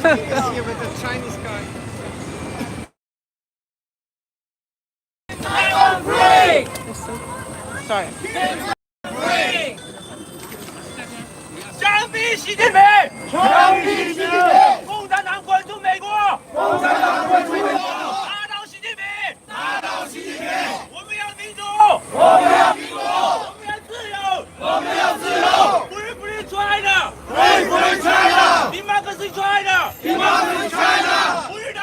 with the Chinese guy. Sorry. 枪毙习近平！枪毙习近平！共产党滚出美国！共产党滚出美国！打倒习近平！打倒习近平！我们要民主！我们要民主！我们要自由！我们要自由 ！Free China! Free China! Democracy China! Democracy China! 不是的！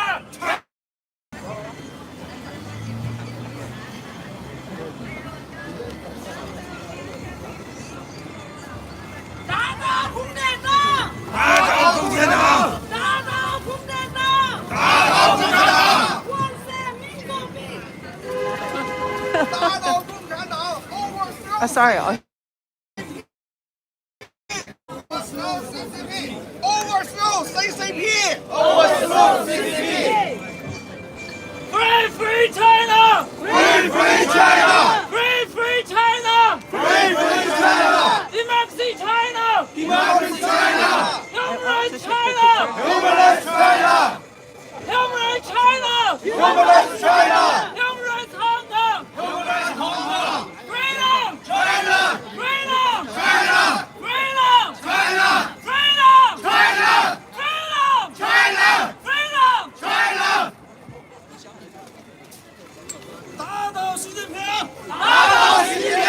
打倒共产党！打倒共产党！打倒共产党！打倒共产党！万岁民主兵！打倒共产党 ！Overthrow Sorry. CCP! Overthrow CCP! Overthrow CCP! Free China! Free China! Free China! Free China! Democracy China! Democracy China! Human rights China! Human rights China! Human rights China! Human rights China! Human rights Hong Kong! Human rights Hong Kong! Freedom! China! Freedom! China! Freedom! China! Freedom! China! Freedom! China! Freedom! China! 打倒习近平！打倒习近平！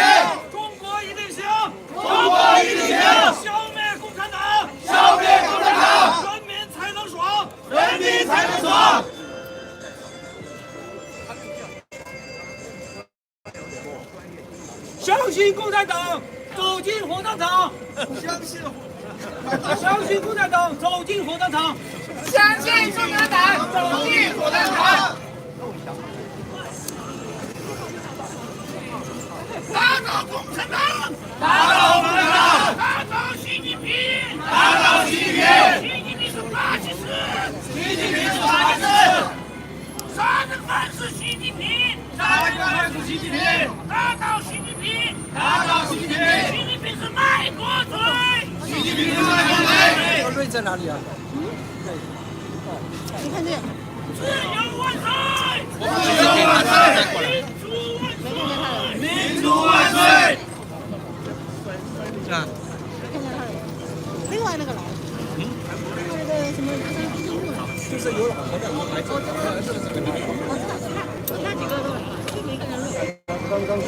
中国一定行！中国一定行！消灭共产党！消灭共产党！人民才能爽！人民才能爽！相信共产党，走进火葬场！相信共产党，走进火葬场！相信共产党，走进火葬场！打倒共产党！打倒共产党！打倒习近平！打倒习近平！习近平是法西斯！习近平是法西斯！杀人犯是习近平！杀人犯是习近平！打倒习近平！打倒习近平！习近平是卖国贼！习近平是卖国贼！瑞在哪里啊？你看这个，自由万岁！自由万岁！民主万岁！民主万岁！啊，看看他的，另外那个来，那个什么南山基金会，就是有老婆的，我来做。我知道他几个都来了，就没一个人录。刚刚看。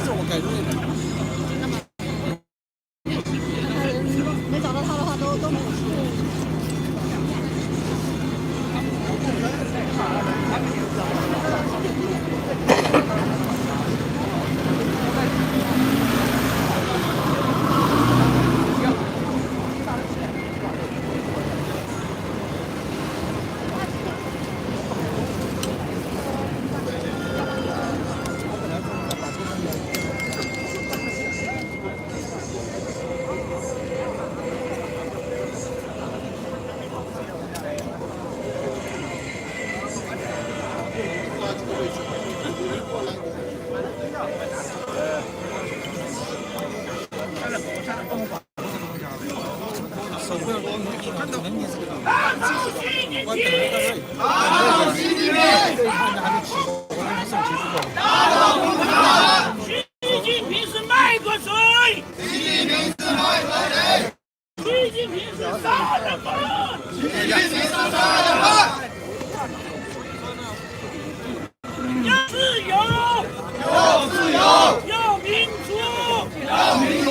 是我改对的。没找到他的话，都没有机会。打倒习近平！打倒习近平！打倒共产党！习近平是卖国贼！习近平是卖国贼！习近平是杀人犯！习近平是杀人犯！要自由！要自由！要民主！要民主！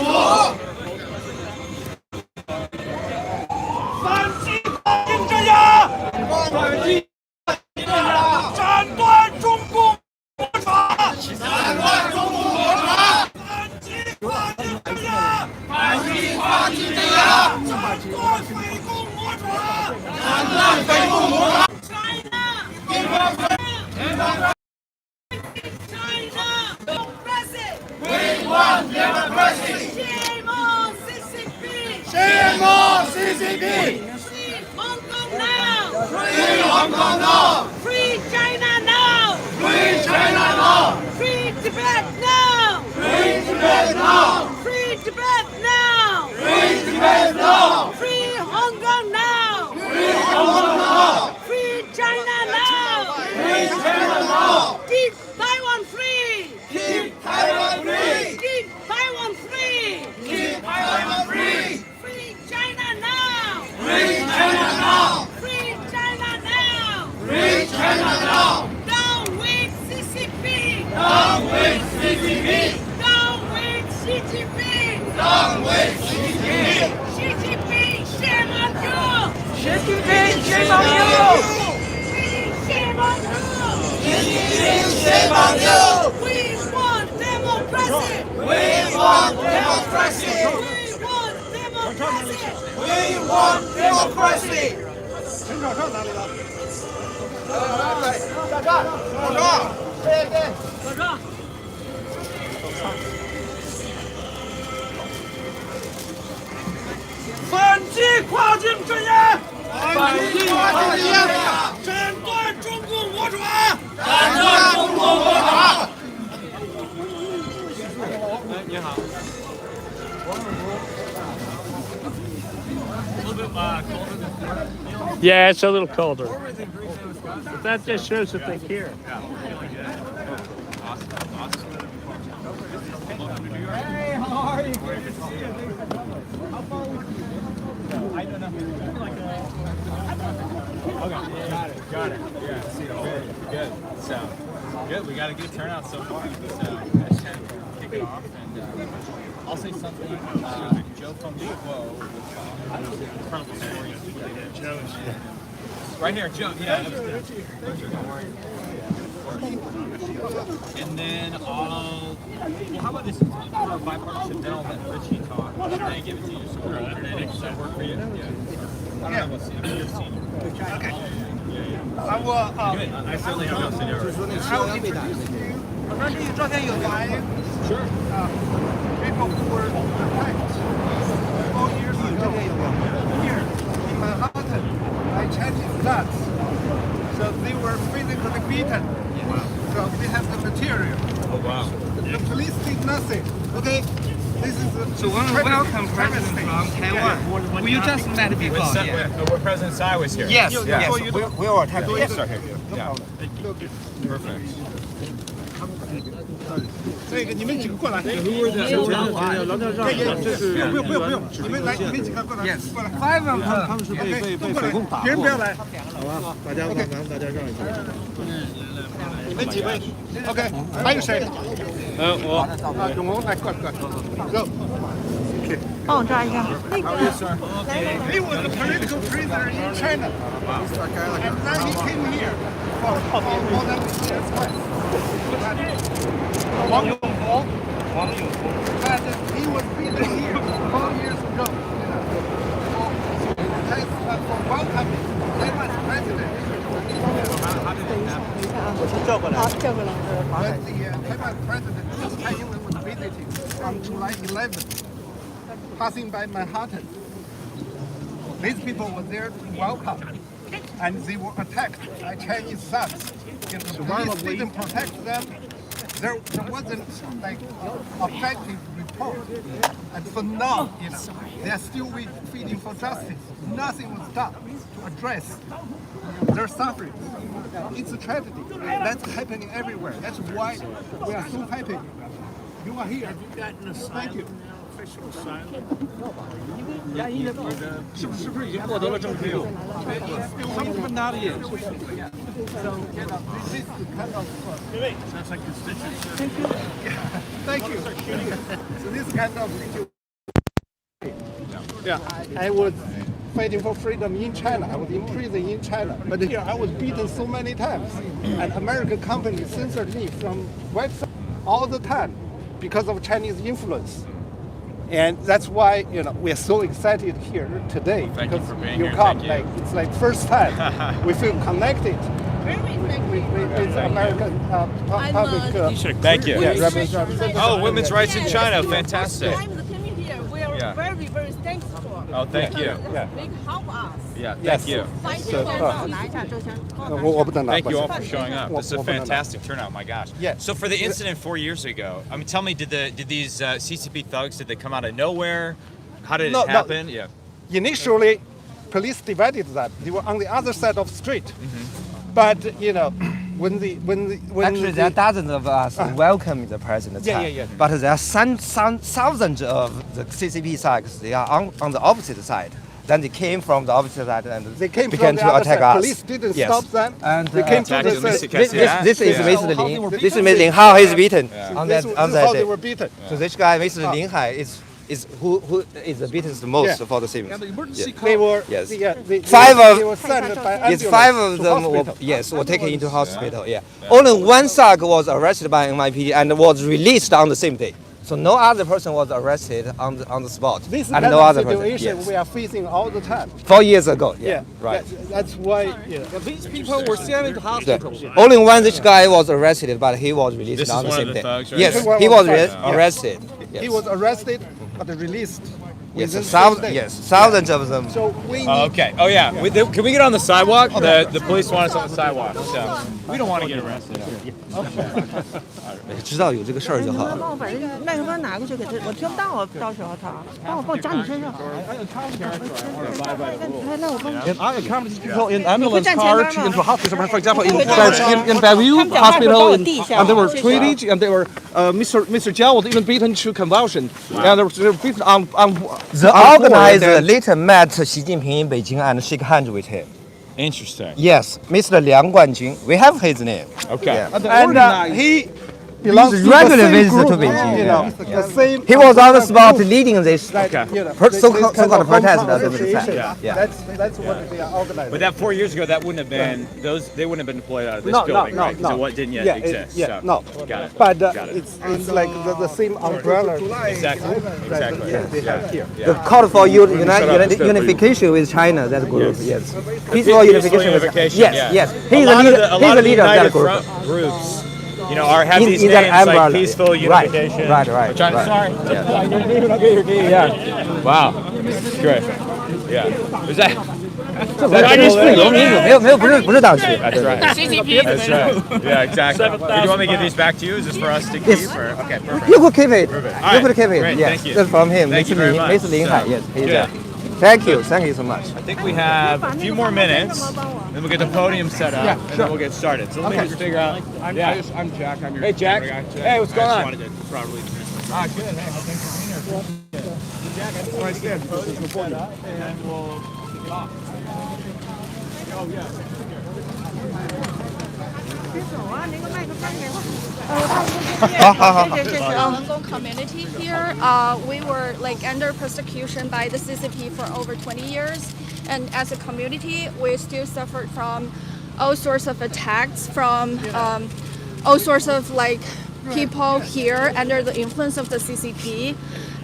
反击跨境镇压！反击！斩断中共国爪！斩断中共国爪！反击跨境镇压！反击跨境镇压！斩断匪共魔爪！斩断匪共魔爪！ China! We want democracy! Shame on CCP! Shame on CCP! Free Hong Kong now! Free Hong Kong now! Free China 近平，让位习近平，习近平shame on you，习近平 shame on you， shame on you， 习近平 shame on you。 We want democracy， We want democracy， We want democracy， We want democracy。陈场上哪里了？下站，上车，对。上车。反击跨境镇压，反击跨境镇压，斩断中共魔爪，斩断中共魔爪。你好。Yeah, it's a little colder. But that just shows that they care. Hey, how are you? Great to see you. How far would you? I don't know. Okay, got it. Yeah, see, good. So, good. We got a good turnout so far. So, I just kind of kick it off, and I'll say something. Joe from Chicago was incredible story. Joe's. Right here, Joe. Yeah. And then well, how about this? For a bipartisan bill that Richie talked, and I give it to you. So we're alternating. Does that work for you? Yeah. I don't know what's you're senior. Okay. Yeah. I certainly have no seniority. Sure. People who were attacked 4 years ago here in Manhattan by Chinese guards. So they were physically beaten. So we have the material. Oh wow. The police did nothing. Okay, this is a So one welcome president from Taiwan. Well, you just met before. When President Tsai was here. Yes. Yes. We all attacked. Yes. Yeah. Perfect. 这个你们几个过来。不用，Yes. 5 of them. 他们是被匪共打过。别人不要来。好吧，大家让一下。你们几位 ？OK， 还有谁？我永红来，过来。Go。帮我抓一下。 He was a political prisoner in China, and then he came here for more than 10 years. 王永红 and he was beaten here 4 years ago. For welcoming Taiwan's president. 叫过来。好，叫过来。 When the Taiwan president Tsai Ing-wen was visiting on July 11th, passing by Manhattan, these people were there to welcome, and they were attacked by Chinese thugs. The police didn't protect them. There wasn't like objective report, and for now, they are still feeding for justice. Nothing was done to address their suffering. It's a tragedy. That's happening everywhere. That's why we are so happy. You are here. Thank you. 是不是已经获得了证据？Some of not yet. So this kind of. Sounds like constituency. Thank you. So this kind of. Yeah, I was fighting for freedom in China. I was in prison in China, but here I was beaten so many times, and American companies censored me from website all the time because of Chinese influence. And that's why we are so excited here today. Well, thank you for being here. Come, Thank you. it's like first time we feel connected with American public. Thank you. Representatives. Oh, women's rights in China. Fantastic. We are Yeah. very, very thankful. Oh, thank you. Yeah. They help us. Yeah, Yes. thank you. Fight So, for Thank you all for showing up. This is a fantastic turnout. My gosh. Yeah. So for the incident 4 years ago, I mean, tell me, did these CCP thugs, did they come out of nowhere? How did No, it happen? Yeah. Initially, police divided that. They were on the other side of the street. But when Actually, there are dozens of us welcoming the president. Yeah. But there are some thousands of the CCP thugs. They are on the opposite side. Then they came from the opposite side and They came began from the to other attack side. us. Police didn't Yes. stop them. And They came to Attacked the them, side. this is Yeah. Mr. Lin. This is Mr. Lin. How he's beaten on This that is on how that they day. were beaten. So this guy, Mr. Lin Hai, is who is the beaten the most Yeah. for the civils. They were Yes. they Were sent by Yes, ambulance 5 of to them hospital. were taken into hospital. Yeah. Only one thug was arrested by NYPD and was released on the same day. So no other person was arrested on the spot. This and kind no of other person. situation Yes. we are facing all the time. 4 years ago. Yeah. Yeah, Right. That's why. These people were sent into hospitals. Only one this guy was arrested, but he was released This is on the one of same the day. thugs, right? Yes, This one he was was thugs, yeah. arrested. Yes. He was arrested but released. Yes, within the same day. thousands of them. So we need. Oh, okay. Oh yeah. Can we get on the sidewalk? The police want us on the sidewalk. So we don't want to get arrested. 知道有这个事儿就好了。帮我把这个麦克风拿过去给他，我听不到，到时候他帮我夹你身上。那我帮你。 And I accompanied people in ambulance cars into hospital. For example, in Bellevue Hospital, and they were treated, and they were Mr. Jiao was even beaten to convulsion, and they were beaten on. The organizer later met Xi Jinping in Beijing and shook hands with him. Interesting. Yes, Mr. Liang Guanjun. We have his name. Okay. Yeah. And he belongs to the regular same visit group, to Beijing, You know, the same. He was on the spot leading this Okay. You know, so-called this kind of protest hometown at the time. association. Yeah. That's what they are organizing. But that 4 years ago, that wouldn't have been they wouldn't have been deployed out of this No, building, no, right? 'Cause no. it didn't yet Yeah, exist. yeah, so. no. Got it. But Got it. it's like the same umbrella. Exactly. Exactly. They have here. The call for unification with China, that group, yes. Peaceful unification with China. Yes, yeah. yes. A He's lot the of leader, the- a he's lot the of leader of that United group. Front groups, have In these that names like umbrella. peaceful Right, unification. right. Sorry. Yeah. Yeah. Wow. Good. Yeah. Is that? 这是游民主，不是党旗。 That's right. That's right. Yeah, exactly. Do you want me to give these back to you? Is this for us to keep? Or? Okay, perfect. You could keep it. Perfect. You could keep it. Great, Yes, thank you. that's from him. Thank you very much. Mr. Lin Hai. So, Yes, he's good. there. Thank you so much. I think we have a few more minutes, then we'll get the podium set up, and then we'll get started. So let me just figure out. I'm Jack. I'm your Hey, Jack. Hey, what's going on? wanted to properly Ah, good. Hey, thanks for being here. Jack, I just wanted to get the podium set up, and then we'll kick it off. Oh, yeah. 好。 Hong community here, we were like under persecution by the CCP for over 20 years, and as a community, we still suffered from all sorts of attacks from all sorts of like people here under the influence of the CCP.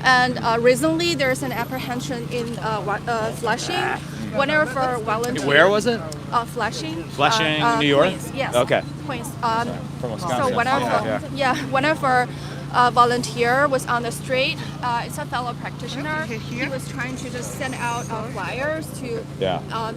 And recently, there's an apprehension in Flushing. One of our volunteers. Where was it? Flushing. Flushing, New York? Queens, yes. Okay. Queens. From Wisconsin. So one of one of our volunteer was on the street. It's a fellow practitioner. He was trying to just send out flyers to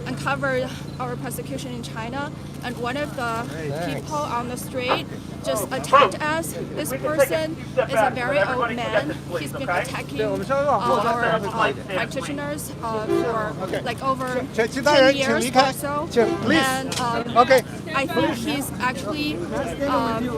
uncover our persecution in China. And one of the people on the street just attacked us. This person is a very old man. He's been attacking our practitioners for like over 10 years or so. And I think he's actually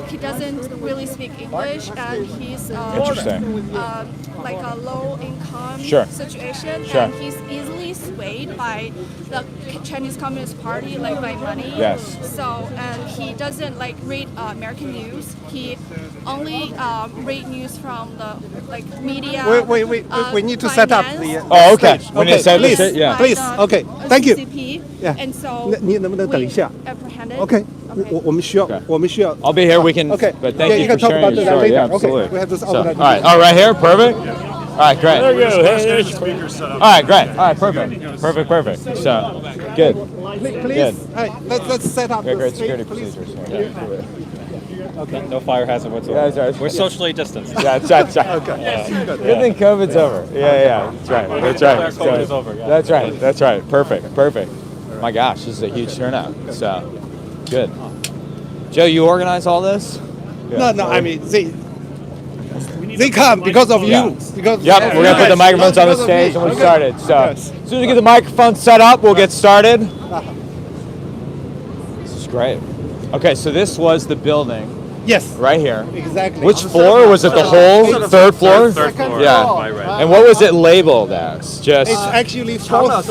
he doesn't really speak English, and he's like a low income situation, and he's easily swayed by the Chinese Communist Party, like by money. Yes. So and he doesn't like read American news. He only read news from the like media. We need to set up the. Oh, okay. Stage. We need to set up the please, stage, yeah. please. Okay, thank you. CCP. Yeah. And so 你能不能等一下 we apprehended.？OK，我们需要 I'll be here. We can. Okay. But thank Yeah, you you for can talk sharing about your that story. later. Yeah, Okay, absolutely. we have this So, organized. all right. Oh, right here. Perfect. All right. Great. There you go. All right. Great. All right. Perfect. So, good. Please, let's set up Great the security stage, please. procedures. Okay. No fire hazard whatsoever. Yeah, that's right. We're socially distanced. Yeah, that's right. Okay. Good thing COVID's over. Yeah. That's right. COVID is over. Yeah. That's right. Perfect. My gosh, this is a huge turnout. So, good. Joe, you organize all this? No, I mean they come because of Yeah. you. Because Yep, we're gonna put the microphones on the stage and we started. So as soon as we get the microphone set up, we'll get started. This is great. Okay, so this was the building Yes. Right here. Exactly. Which floor? Was it the whole third floor? Third floor. Yeah. And what was it labeled as? Just. It's actually fourth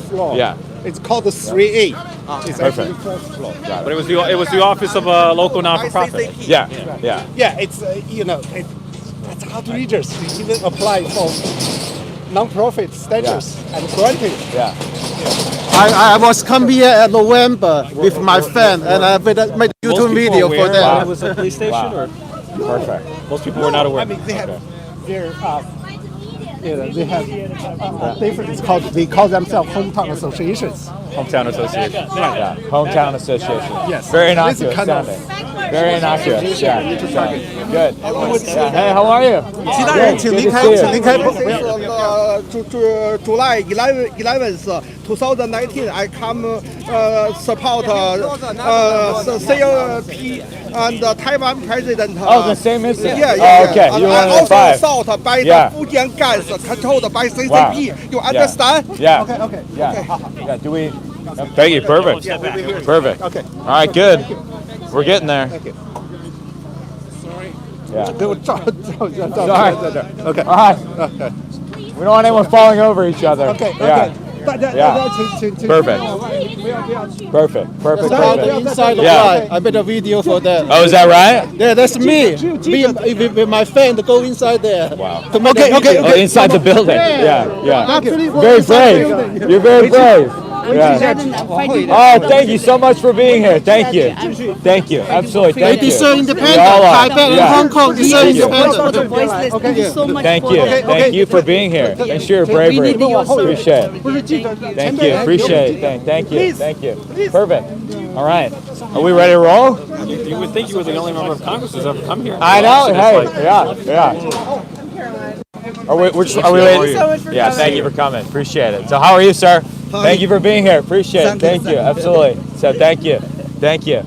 floor. Yeah. It's called the 3A. It's actually Perfect. fourth floor. But it was the office of a local non-for-profit. Yeah. Yeah. Yeah, it's it's outrageous. We even apply for non-profit status and granted. Yeah. I was come here in November with my friend, and I made a YouTube video for It them. was a police station, or Perfect. most people were not aware. I mean, they have their they have different. They call themselves hometown associations. Hometown association. Yeah. Hometown association. Yes. Very This is innocuous kind of- sounding. Very innocuous. Yeah. Good. Yeah. Hey, how are you? 其他人请离开，请离开。July 11th, 2019, I come support CLP and Taiwan president. Oh, the same incident. Yeah. Oh, okay. And You're one of the also five. assault by Yeah. the Fujian gangs controlled by CCP. Wow. You understand? Yeah. Okay. Yeah. Do we? Thank you. Perfect. Perfect. Okay. All right. Good. We're getting there. Yeah. Sorry. Okay. All right. We don't want anyone falling over each other. Okay. Yeah. 大家 Perfect. Perfect. Perfect. Inside the Yeah. fly, I made a video for them. Oh, is that right? Yeah, that's me. With my friend go inside there. Wow. To make a video. Oh, inside the building. Yeah. Actually, Very brave. You're very brave. Yeah. Oh, thank you so much for being here. Thank you. Thank you. Absolutely. They Thank you. deserve independence. We all are. Tibet and Yeah. Hong Kong deserve Thank you. independence. Thank you so much. Thank you. Thank you for being here. Thanks for your bravery. Appreciate it. Thank you. Appreciate it. Thank you. Thank you. Perfect. All right. Are we ready to roll? You would think you were the only member of Congress who's ever come here. I know. It's Hey. like- Yeah. Are we ready? Yeah. Thank you for coming. Appreciate it. So how are you, sir? Thank you for being here. Appreciate it. Thank you. Absolutely. So thank you. Thank you.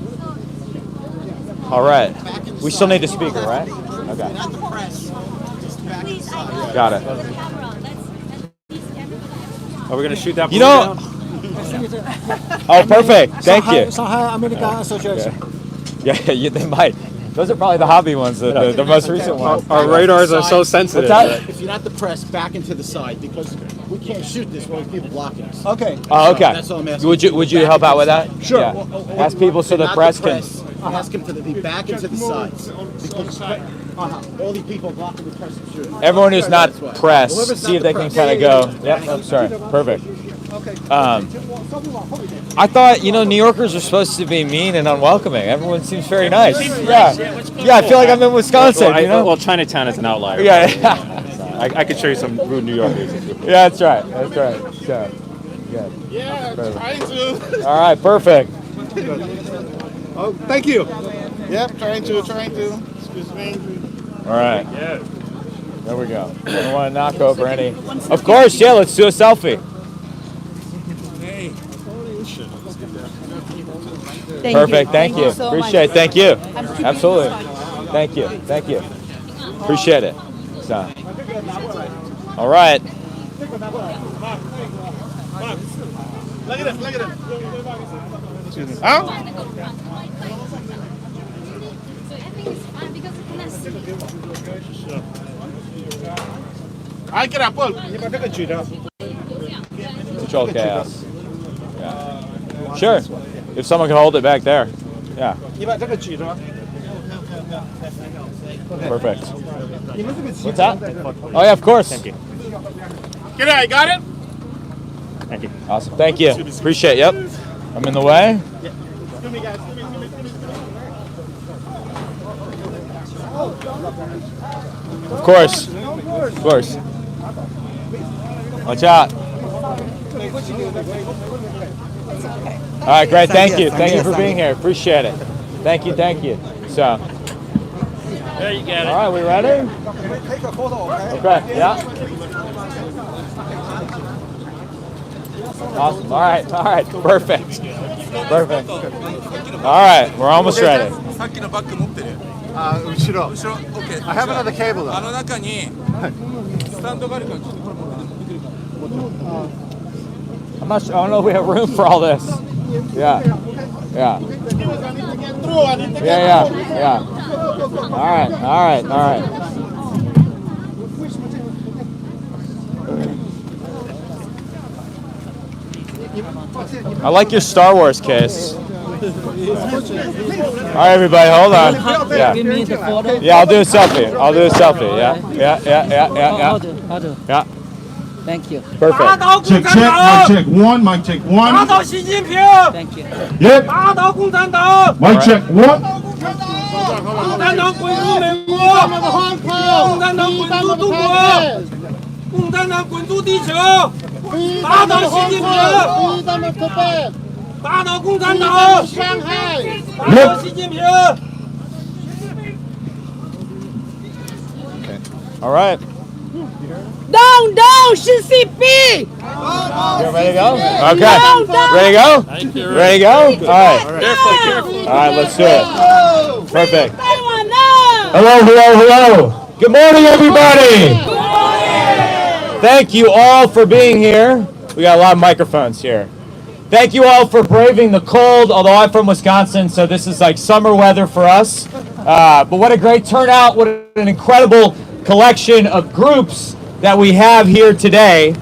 All right. We still need the speaker, right? Okay. Got it. Are we going to shoot that? You balloon know. down? Oh, perfect. Thank you. Shanghai American Association. Yeah, they might. Those are probably the hobby ones, the most recent ones. Our radars are so sensitive. What's that? If you're not the press, back into the side because we can't shoot this while people blocking us. Okay. Oh, okay. That's all I'm asking. Would you help out with that? Sure. Yeah. Ask people so the Not press can. Ask them to be back into the sides because all these people blocking the press. Everyone who's not press, see if they can kind of go. Yep. Oh, sorry. Perfect. I thought, New Yorkers are supposed to be mean and unwelcoming. Everyone seems very nice. Yeah. Yeah, I feel like I'm in Wisconsin, Well, Chinatown is an outlier. Yeah. I could show you some rude New Yorkers. Yeah, that's right. That's right. So, good. Yeah, Perfect. trying to. All right, perfect. Oh, thank you. Yep, trying to. Excuse me. All right. There we go. I don't want to knock over any. Of course, yeah, let's do a selfie. Perfect. Thank you. so Appreciate it. much. Thank you. Absolutely. Thank you. Thank you. Appreciate it. So, all right. Look at this. Huh? I get up. 你把这个举着。 Control chaos. Yeah. Sure. If someone can hold it back there. Yeah. 你把这个举着。 Perfect. What's that? Oh yeah, of course. Thank you. Get it? I got it. Thank you. Awesome. Thank you. Appreciate it. Yep. I'm in the way. Excuse me, guys. Of course. Of course. Watch out. All right, great. Thank you. Thank you for being here. Appreciate it. Thank you. Thank you. So. There you get All right, we ready? Take a photo, okay? Okay. Yeah. Awesome. All right. All right. Perfect. Perfect. All right. We're almost ready. さっきのバッグ持ってる。後ろ。OK。I have another cable. あの中にスタンドがあるからちょっとこれ持ってくるから。 I'm not sure. I don't know if we have room for all this. Yeah. Yeah. Yeah. Yeah. I like your Star Wars case. All right, everybody, hold on. Yeah. Yeah, I'll do a selfie. Yeah. Thank you. Perfect. Check, mic check one, mic check one. 打倒习近平！ Thank you. Yep. 打倒共产党！ Mic check one. 共产党滚出美国！共产党滚出中国！共产党滚出地球！打倒习近平！打倒共产党！打倒习近平！ All right. Down, down, CCP! You ready to go? Okay. Down, down. Ready to go? Thank you. Ready to go? All right. Careful. All right, let's do it. Perfect. Taiwan now! Hello. Good morning, everybody. Thank you all for being here. We got a lot of microphones here. Thank you all for braving the cold, although I'm from Wisconsin, so this is like summer weather for us. But what a great turnout. What an incredible collection of groups that we have here today.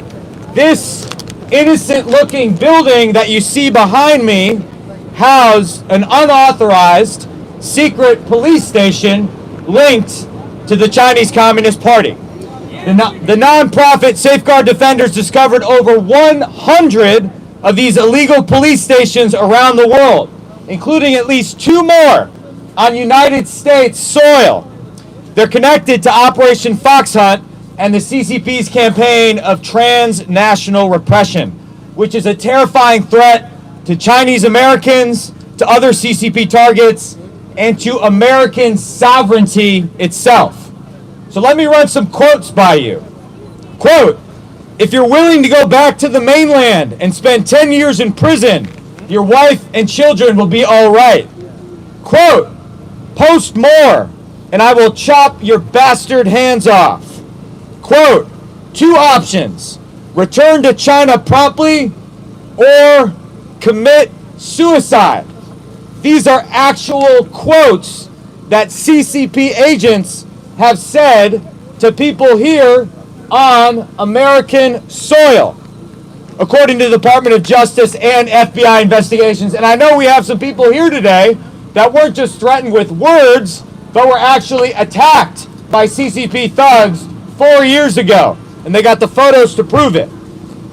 This innocent-looking building that you see behind me housed an unauthorized secret police station linked to the Chinese Communist Party. The nonprofit Safeguard Defenders discovered over 100 of these illegal police stations around the world, including at least 2 more on United States soil. They're connected to Operation Fox Hunt and the CCP's campaign of transnational repression, which is a terrifying threat to Chinese Americans, to other CCP targets, and to American sovereignty itself. So let me run some quotes by you. Quote, "If you're willing to go back to the mainland and spend 10 years in prison, your wife and children will be all right." Quote, "Post more, and I will chop your bastard hands off." Quote, "2 options, return to China promptly or commit suicide." These are actual quotes that CCP agents have said to people here on American soil, according to the Department of Justice and FBI investigations. And I know we have some people here today that weren't just threatened with words, but were actually attacked by CCP thugs 4 years ago. And they got the photos to prove it.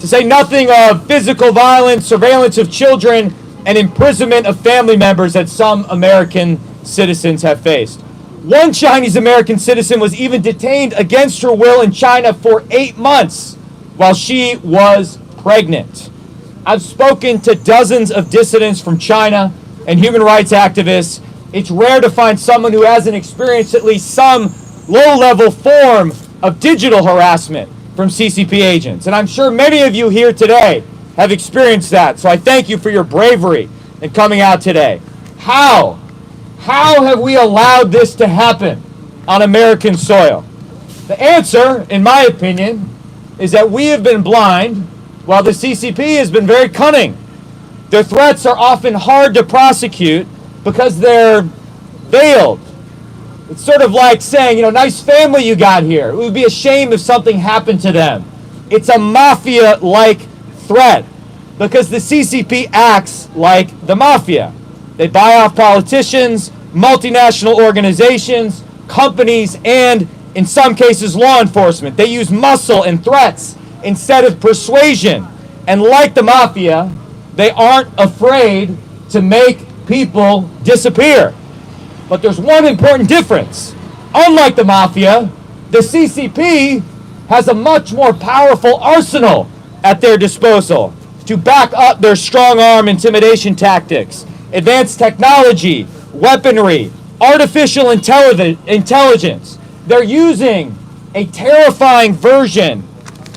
To say nothing of physical violence, surveillance of children, and imprisonment of family members that some American citizens have faced. One Chinese American citizen was even detained against her will in China for 8 months while she was pregnant. I've spoken to dozens of dissidents from China and human rights activists. It's rare to find someone who hasn't experienced at least some low-level form of digital harassment from CCP agents. And I'm sure many of you here today have experienced that. So I thank you for your bravery in coming out today. How have we allowed this to happen on American soil? The answer, in my opinion, is that we have been blind while the CCP has been very cunning. Their threats are often hard to prosecute because they're veiled. It's sort of like saying, nice family you got here. It would be a shame if something happened to them. It's a mafia-like threat because the CCP acts like the mafia. They buy off politicians, multinational organizations, companies, and in some cases law enforcement. They use muscle and threats instead of persuasion. And like the mafia, they aren't afraid to make people disappear. But there's one important difference. Unlike the mafia, the CCP has a much more powerful arsenal at their disposal to back up their strong-arm intimidation tactics, advanced technology, weaponry, artificial intelligence. They're using a terrifying version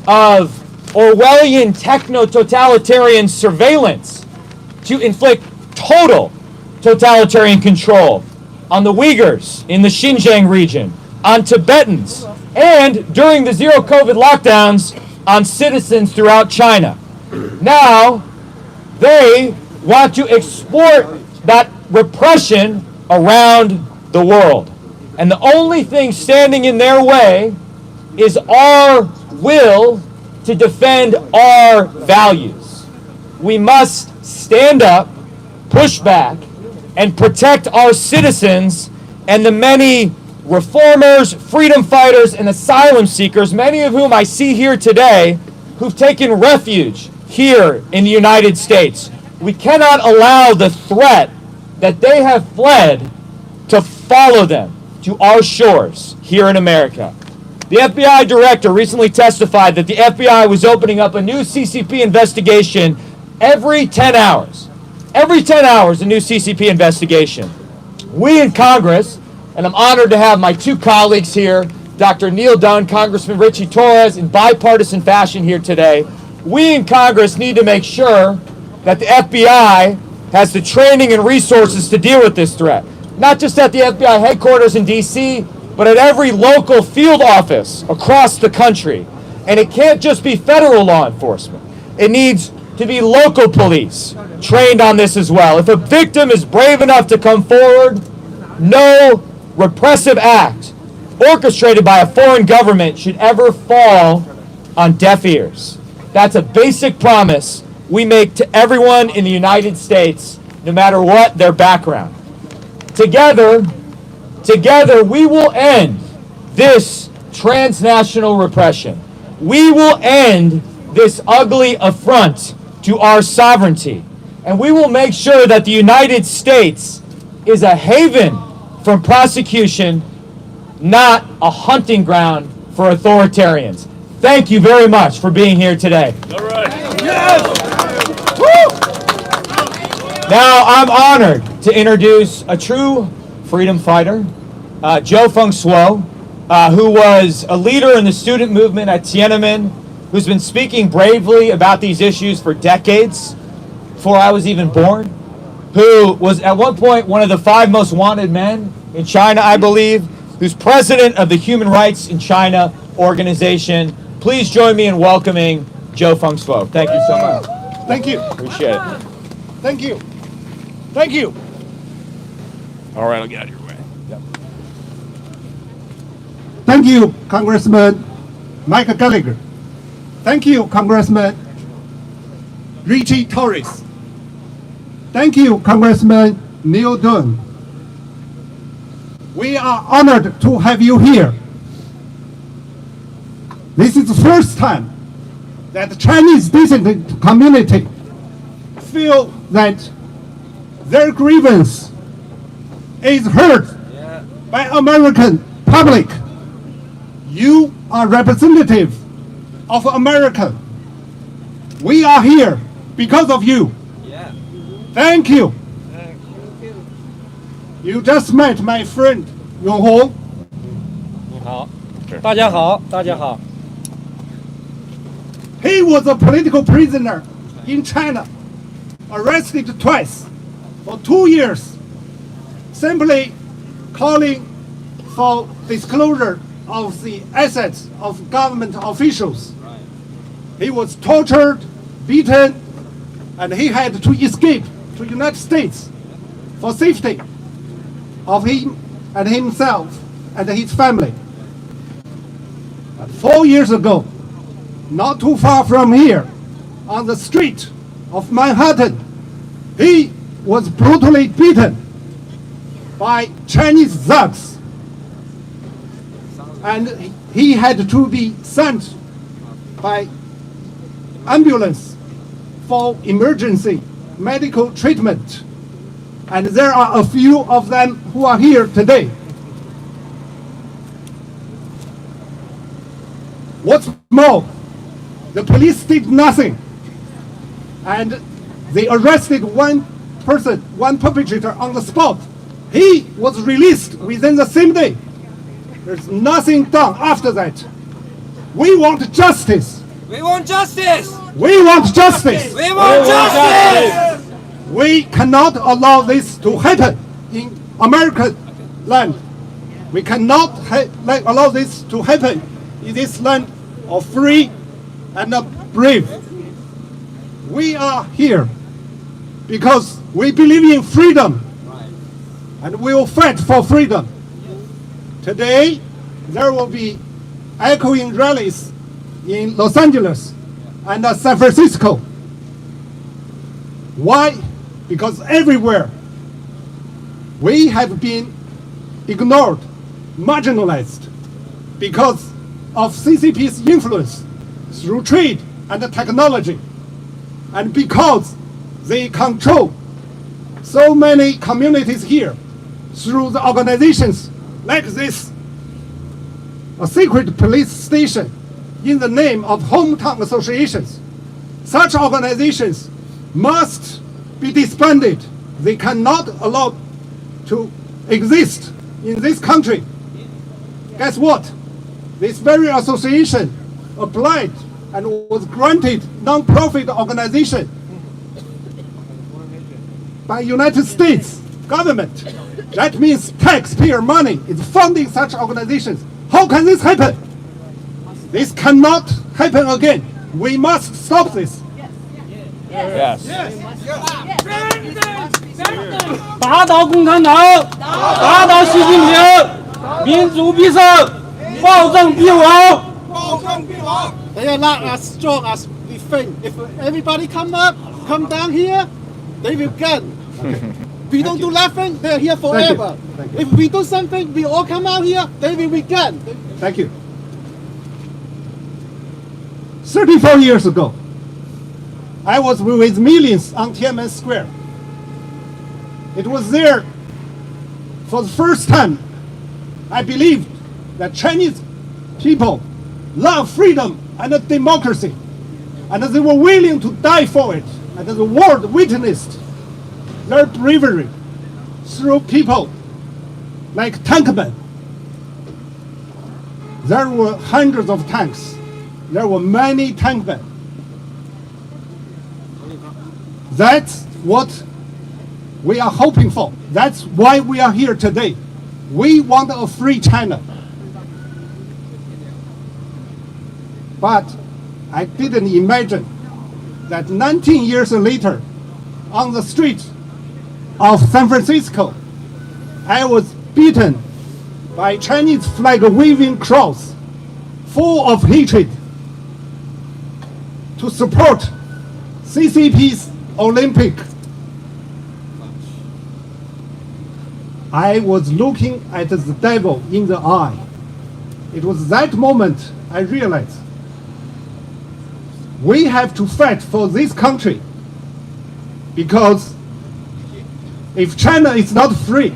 of Orwellian techno-totalitarian surveillance to inflict total totalitarian control on the Uyghurs in the Xinjiang region, on Tibetans, and during the zero COVID lockdowns on citizens throughout China. Now, they want to export that repression around the world. And the only thing standing in their way is our will to defend our values. We must stand up, push back, and protect our citizens and the many reformers, freedom fighters, and asylum seekers, many of whom I see here today, who've taken refuge here in the United States. We cannot allow the threat that they have fled to follow them to our shores here in America. The FBI director recently testified that the FBI was opening up a new CCP investigation every 10 hours. Every 10 hours, a new CCP investigation. We in Congress, and I'm honored to have my two colleagues here, Dr. Neil Dunn, Congressman Richie Torres, in bipartisan fashion here today. We in Congress need to make sure that the FBI has the training and resources to deal with this threat. Not just at the FBI headquarters in DC, but at every local field office across the country. And it can't just be federal law enforcement. It needs to be local police trained on this as well. If a victim is brave enough to come forward, no repressive act orchestrated by a foreign government should ever fall on deaf ears. That's a basic promise we make to everyone in the United States, no matter what their background. Together, we will end this transnational repression. We will end this ugly affront to our sovereignty. And we will make sure that the United States is a haven from prosecution, not a hunting ground for authoritarians. Thank you very much for being here today. All right. Yes! Now I'm honored to introduce a true freedom fighter, Joe Feng Suo, who was a leader in the student movement at Tiananmen, who's been speaking bravely about these issues for decades, before I was even born, who was at one point one of the 5 most wanted men in China, I believe, who's president of the Human Rights in China organization. Please join me in welcoming Joe Feng Suo. Thank you so much. Thank you. Appreciate it. Thank you. Thank you. All right, I'll get out of your way. Yep. Thank you, Congressman Mike Gallagher. Thank you, Congressman Richie Torres. Thank you, Congressman Neil Dunn. We are honored to have you here. This is the first time that the Chinese dissident community feel that their grievance is heard by American public. You are representative of America. We are here because of you. Thank you. You just met my friend Yong Hong. 你好，大家好，大家好。 He was a political prisoner in China, arrested twice for 2 years, simply calling for disclosure of the assets of government officials. He was tortured, beaten, and he had to escape to the United States for safety of him and himself and his family. But 4 years ago, not too far from here, on the street of Manhattan, he was brutally beaten by Chinese thugs, and he had to be sent by ambulance for emergency medical treatment. And there are a few of them who are here today. What's more, the police did nothing, and they arrested one person, one perpetrator on the spot. He was released within the same day. There's nothing done after that. We want justice. We want justice. We want justice. We want justice. We cannot allow this to happen in American land. We cannot allow this to happen in this land of free and brave. We are here because we believe in freedom. and we will fight for freedom. Today, there will be echoing rallies in Los Angeles and San Francisco. Why? Because everywhere we have been ignored, marginalized because of CCP's influence through trade and technology, and because they control so many communities here through the organizations like this, a secret police station in the name of hometown associations. Such organizations must be disbanded. They cannot allow to exist in this country. Guess what? This very association applied and was granted non-profit organization by United States government. That means taxpayer money is funding such organizations. How can this happen? This cannot happen again. We must stop this. Yes. 打倒共产党，打倒习近平，民主必胜，暴政必亡。They are not as strong as we think. If everybody come down here, they will gun. We don't do nothing, they're here forever. If we do something, we all come out here, they will be gun. Thank you. 34 years ago, I was with millions on Tiananmen Square. It was there for the first time I believed that Chinese people love freedom and democracy, and they were willing to die for it, and the world witnessed their bravery through people like tankmen. There were hundreds of tanks. There were many tankmen. That's what we are hoping for. That's why we are here today. We want a free China. But I didn't imagine that 19 years later, on the streets of San Francisco, I was beaten by Chinese flag-waving crowds full of hatred to support CCP's Olympic. I was looking at the devil in the eye. It was that moment I realized we have to fight for this country, because if China is not free,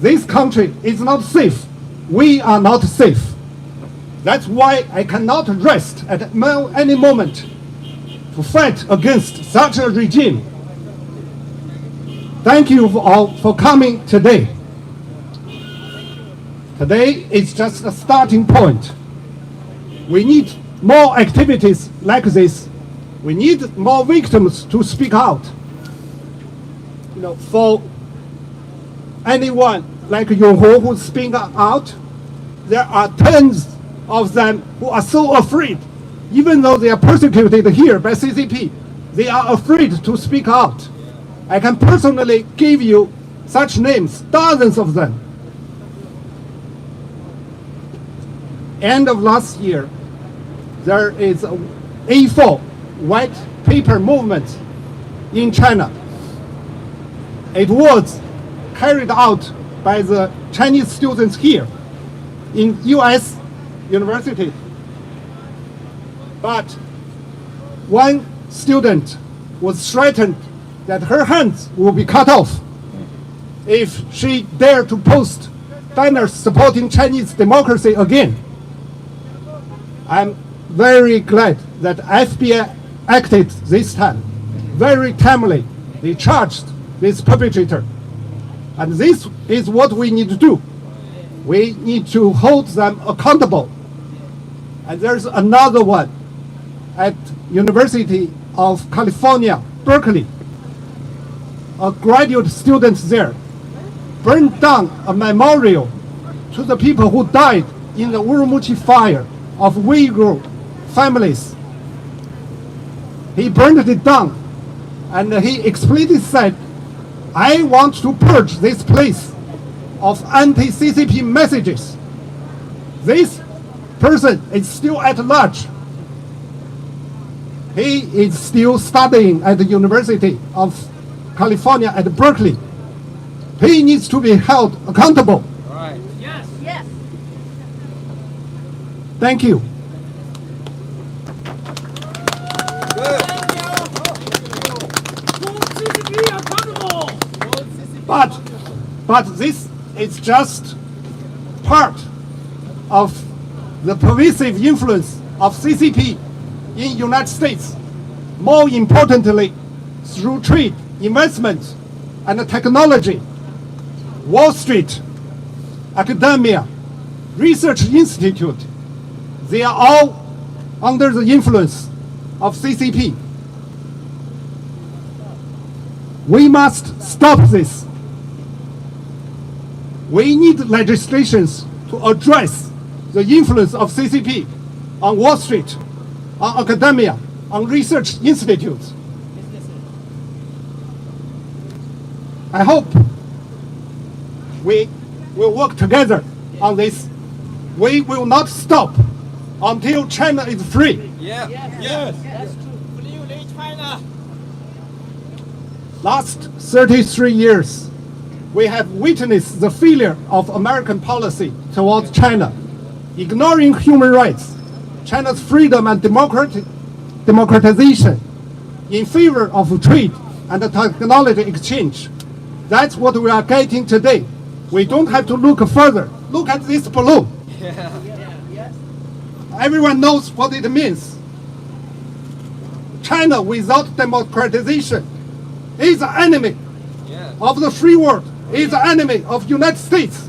this country is not safe. We are not safe. That's why I cannot rest at any moment to fight against such a regime. Thank you all for coming today. Today is just a starting point. We need more activities like this. We need more victims to speak out. For anyone like Yonghu who speak out, there are tons of them who are so afraid. Even though they are persecuted here by CCP, they are afraid to speak out. I can personally give you such names, dozens of them. End of last year, there is a A4 white paper movement in China. It was carried out by the Chinese students here in US university. But one student was threatened that her hands will be cut off if she dared to post banners supporting Chinese democracy again. I'm very glad that FBI acted this time. Very timely, they charged this perpetrator. And this is what we need to do. We need to hold them accountable. And there's another one at University of California, Berkeley. A graduate student there burned down a memorial to the people who died in the Urumqi fire of Uyghur families. He burned it down, and he explicitly said I want to purge this place of anti-CCP messages. This person is still at large. He is still studying at the University of California at Berkeley. He needs to be held accountable. Right. Yes. Yes. Thank you. But this is just part of the pervasive influence of CCP in United States. More importantly, through trade, investment, and technology, Wall Street, academia, research institute, they are all under the influence of CCP. We must stop this. We need legislations to address the influence of CCP on Wall Street, on academia, on research institutes. I hope we will work together on this. We will not stop until China is free. Yeah. Yes. That's true. Free China. Last 33 years, we have witnessed the failure of American policy towards China, ignoring human rights, China's freedom and democratization in favor of trade and technology exchange. That's what we are getting today. We don't have to look further. Look at this balloon. Everyone knows what it means. China without democratization is an enemy of the free world, is an enemy of United States.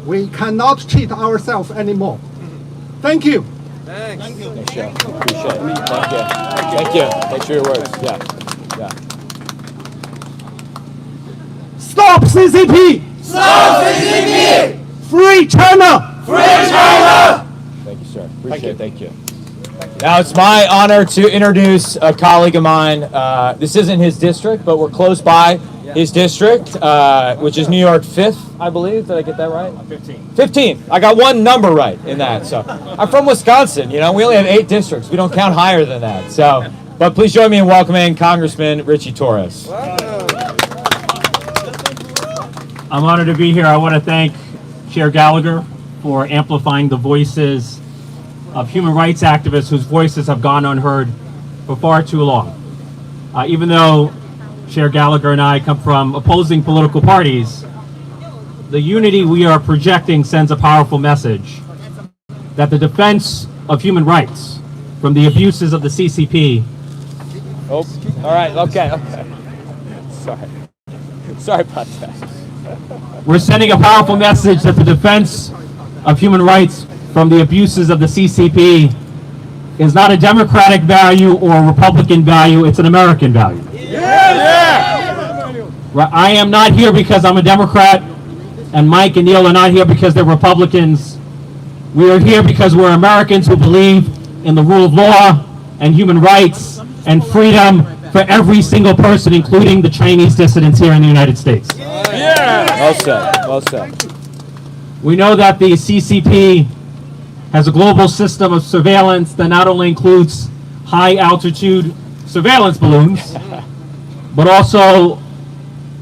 We cannot cheat ourselves anymore. Thank you. Thanks. Thanks, Joe. Appreciate it. Thank you. Thanks for your words. Yeah. Stop CCP! Stop CCP! Free China! Free China! Thank you, sir. Appreciate it. Thank you. Now it's my honor to introduce a colleague of mine. This isn't his district, but we're close by his district, which is New York 5th, I believe. Did I get that right? 15. I got one number right in that. So I'm from Wisconsin. You know, we only have 8 districts. We don't count higher than that. So, but please join me in welcoming Congressman Richie Torres. I'm honored to be here. I want to thank Chair Gallagher for amplifying the voices of human rights activists whose voices have gone unheard for far too long. Even though Chair Gallagher and I come from opposing political parties, the unity we are projecting sends a powerful message that the defense of human rights from the abuses of the CCP. Oh, all right, okay. Sorry about that. We're sending a powerful message that the defense of human rights from the abuses of the CCP is not a Democratic value or a Republican value, it's an American value. I am not here because I'm a Democrat, and Mike and Neil are not here because they're Republicans. We are here because we're Americans who believe in the rule of law and human rights and freedom for every single person, including the Chinese dissidents here in the United States. Well said. Well said. We know that the CCP has a global system of surveillance that not only includes high-altitude surveillance balloons, but also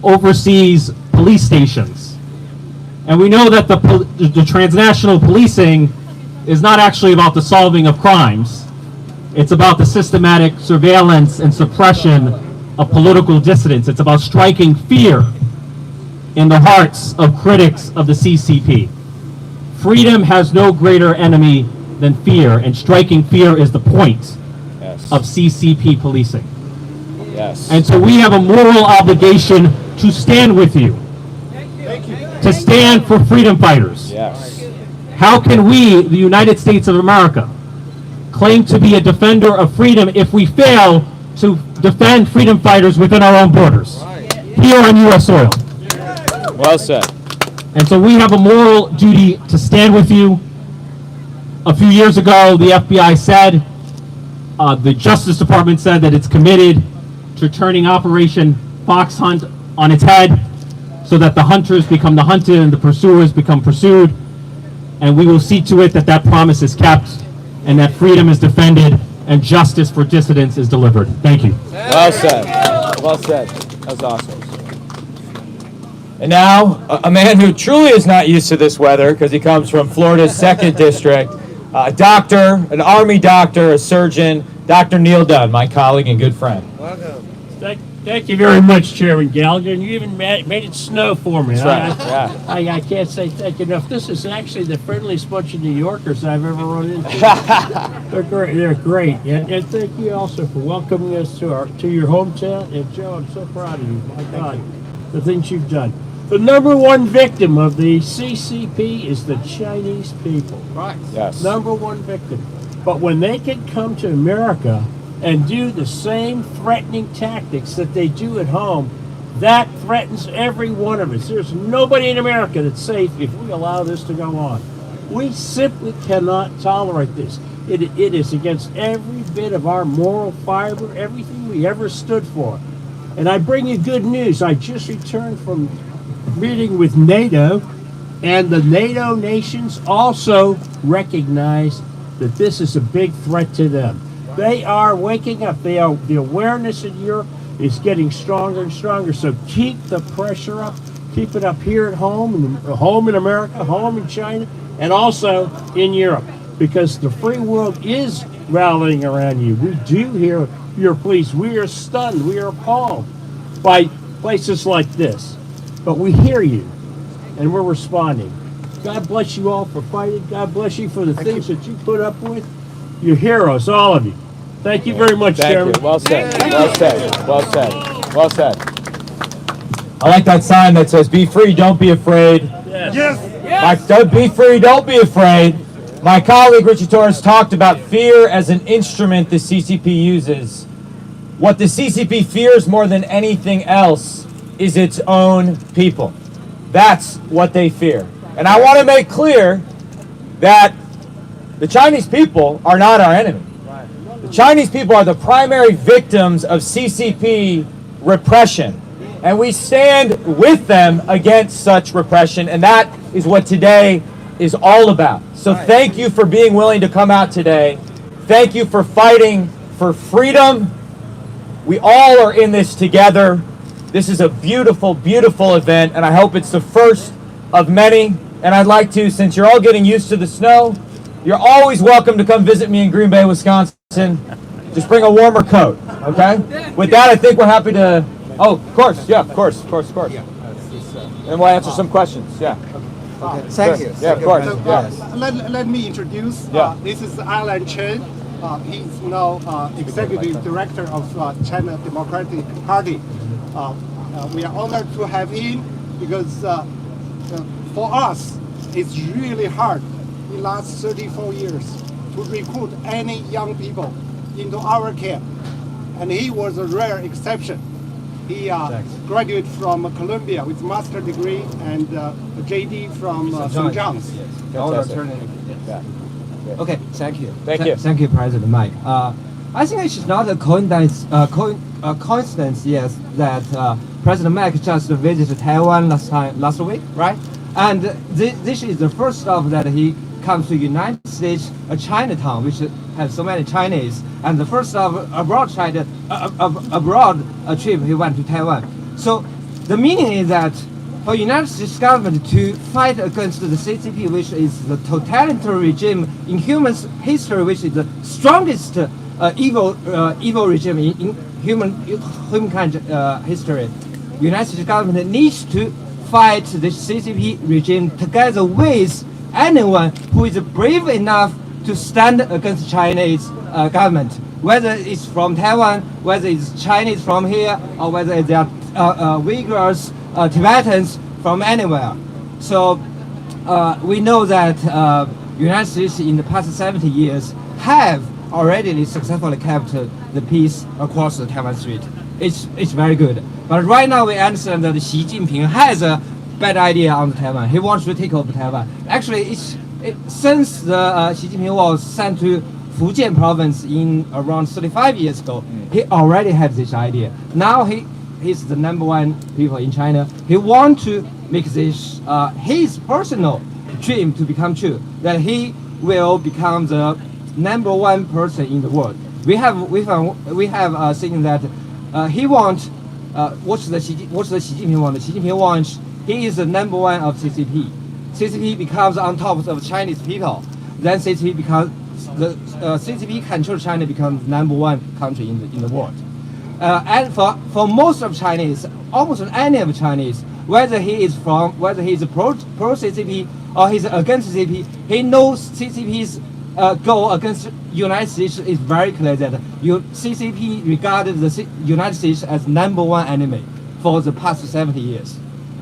oversees police stations. And we know that the transnational policing is not actually about the solving of crimes. It's about the systematic surveillance and suppression of political dissidents. It's about striking fear in the hearts of critics of the CCP. Freedom has no greater enemy than fear, and striking fear is the point of CCP policing. And so we have a moral obligation to stand with you, to stand for freedom fighters. How can we, the United States of America, claim to be a defender of freedom if we fail to defend freedom fighters within our own borders, here on U.S. soil? Well said. And so we have a moral duty to stand with you. A few years ago, the FBI said, the Justice Department said that it's committed to turning Operation fox hunt on its head so that the hunters become the hunted and the pursuers become pursued. And we will see to it that that promise is kept and that freedom is defended and justice for dissidents is delivered. Thank you. Well said. Well said. That was awesome. And now, a man who truly is not used to this weather because he comes from Florida's 2nd District, a doctor, an Army doctor, a surgeon, Dr. Neil Dunn, my colleague and good friend. Welcome. Thank you very much, Chairman Gallagher. And you even made it snow for me. That's right. I can't say thank you enough. This is actually the friendliest bunch of New Yorkers I've ever run into. They're great. They're great. And thank you also for welcoming us to your hometown. And Joe, I'm so proud of you. My God, the things you've done. The number one victim of the CCP is the Chinese people. Right. Yes. Number one victim. But when they can come to America and do the same threatening tactics that they do at home, that threatens every one of us. There's nobody in America that's safe if we allow this to go on. We simply cannot tolerate this. It is against every bit of our moral fiber, everything we ever stood for. And I bring you good news. I just returned from meeting with NATO, and the NATO nations also recognize that this is a big threat to them. They are waking up. The awareness in Europe is getting stronger and stronger. So keep the pressure up. Keep it up here at home, home in America, home in China, and also in Europe, because the free world is rallying around you. We do hear your pleas. We are stunned. We are appalled by places like this. But we hear you, and we're responding. God bless you all for fighting. God bless you for the things that you put up with. You're heroes, all of you. Thank you very much, Chairman. Well said. Well said. Well said. Well said. I like that sign that says, "Be free, don't be afraid." Yes. Don't be free, don't be afraid. My colleague Richie Torres talked about fear as an instrument the CCP uses. What the CCP fears more than anything else is its own people. That's what they fear. And I want to make clear that the Chinese people are not our enemy. The Chinese people are the primary victims of CCP repression. And we stand with them against such repression. And that is what today is all about. So thank you for being willing to come out today. Thank you for fighting for freedom. We all are in this together. This is a beautiful, beautiful event, and I hope it's the first of many. And I'd like to, since you're all getting used to the snow, you're always welcome to come visit me in Green Bay, Wisconsin. Just bring a warmer coat, okay? With that, I think we're happy to... Oh, of course, yeah, of course. And we'll answer some questions, yeah. Okay, thank you. Yeah, of course, Let me introduce. This is Alan Chen. He's now Executive Director of China Democratic Party. We are honored to have him because for us, it's really hard in the last 34 years to recruit any young people into our camp. And he was a rare exception. He graduated from Columbia with master degree and a JD from St. John's. Okay, thank you. Thank you, President Mike. I think it's not a coincidence, yes, that President Mike just visited Taiwan last week, right? And this is the first stop that he comes to United States, Chinatown, which has so many Chinese, and the first stop abroad trip he went to Taiwan. So the meaning is that for United States government to fight against the CCP, which is the totalitarian regime in human history, which is the strongest evil regime in humankind history, United States government needs to fight the CCP regime together with anyone who is brave enough to stand against Chinese government, whether it's from Taiwan, whether it's Chinese from here, or whether they are Uyghurs, Tibetans from anywhere. So we know that United States in the past 70 years have already successfully kept the peace across the Taiwan Strait. It's very good. But right now we understand that Xi Jinping has a bad idea on Taiwan. He wants to take over Taiwan. Actually, since Xi Jinping was sent to Fujian province in around 35 years ago, he already had this idea. Now he he's the #1 people in China. He wants to make this his personal dream to become true, that he will become the #1 person in the world. We have saying that he wants what's the Xi Jinping want? Xi Jinping wants he is the #1 of CCP. CCP becomes on top of Chinese people. Then CCP becomes the CCP controls China becomes #1 country in the world. And for most of Chinese, almost any of Chinese, whether he is pro CCP or he's against CCP, he knows CCP's goal against United States is very clear that CCP regarded the United States as #1 enemy for the past 70 years.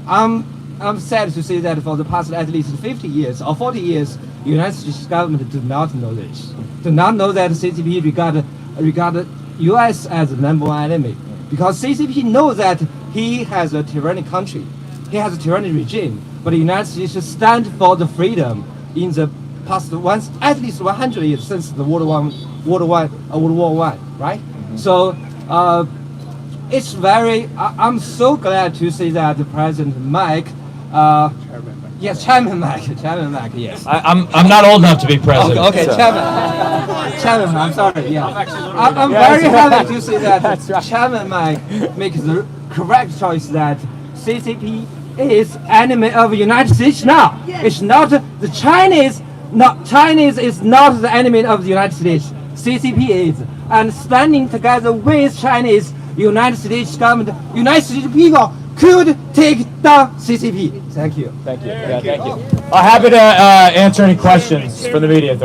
I'm sad to say that for the past at least 50 years or 40 years, United States government do not know this. Do not know that CCP regarded U.S. as the #1 enemy, because CCP knows that he has a tyrannic country, he has a tyrannic regime, but the United States stand for the freedom in the past at least 100 years since the World War I, right? So it's very. I'm so glad to see that President Mike. Yes, Chairman Mike. Yes. I'm not old enough to be president. Okay, so. Chairman. I'm sorry. Yeah. I'm very happy to see that Chairman Mike makes the correct choice that CCP is enemy of the United States now. It's not the Chinese. Chinese is not the enemy of the United States. CCP is, and standing together with Chinese, United States government, United States people could take down CCP. Thank you. Thank you. Yeah, thank you. Happy to answer any questions from the media.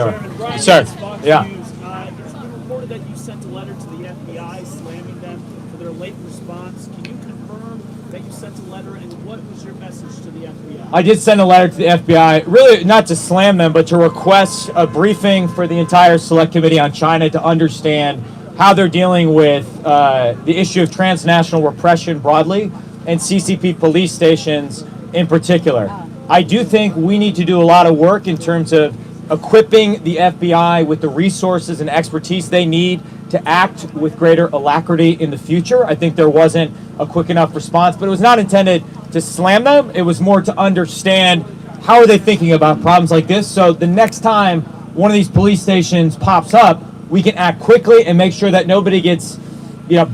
Sir. Yeah. It's been reported that you sent a letter to the FBI slamming them for their late response. Can you confirm that you sent a letter, and what was your message to the FBI? I did send a letter to the FBI, really not to slam them, but to request a briefing for the entire Select Committee on China to understand how they're dealing with the issue of transnational repression broadly and CCP police stations in particular. I do think we need to do a lot of work in terms of equipping the FBI with the resources and expertise they need to act with greater alacrity in the future. I think there wasn't a quick enough response, but it was not intended to slam them. It was more to understand how are they thinking about problems like this, so the next time one of these police stations pops up, we can act quickly and make sure that nobody gets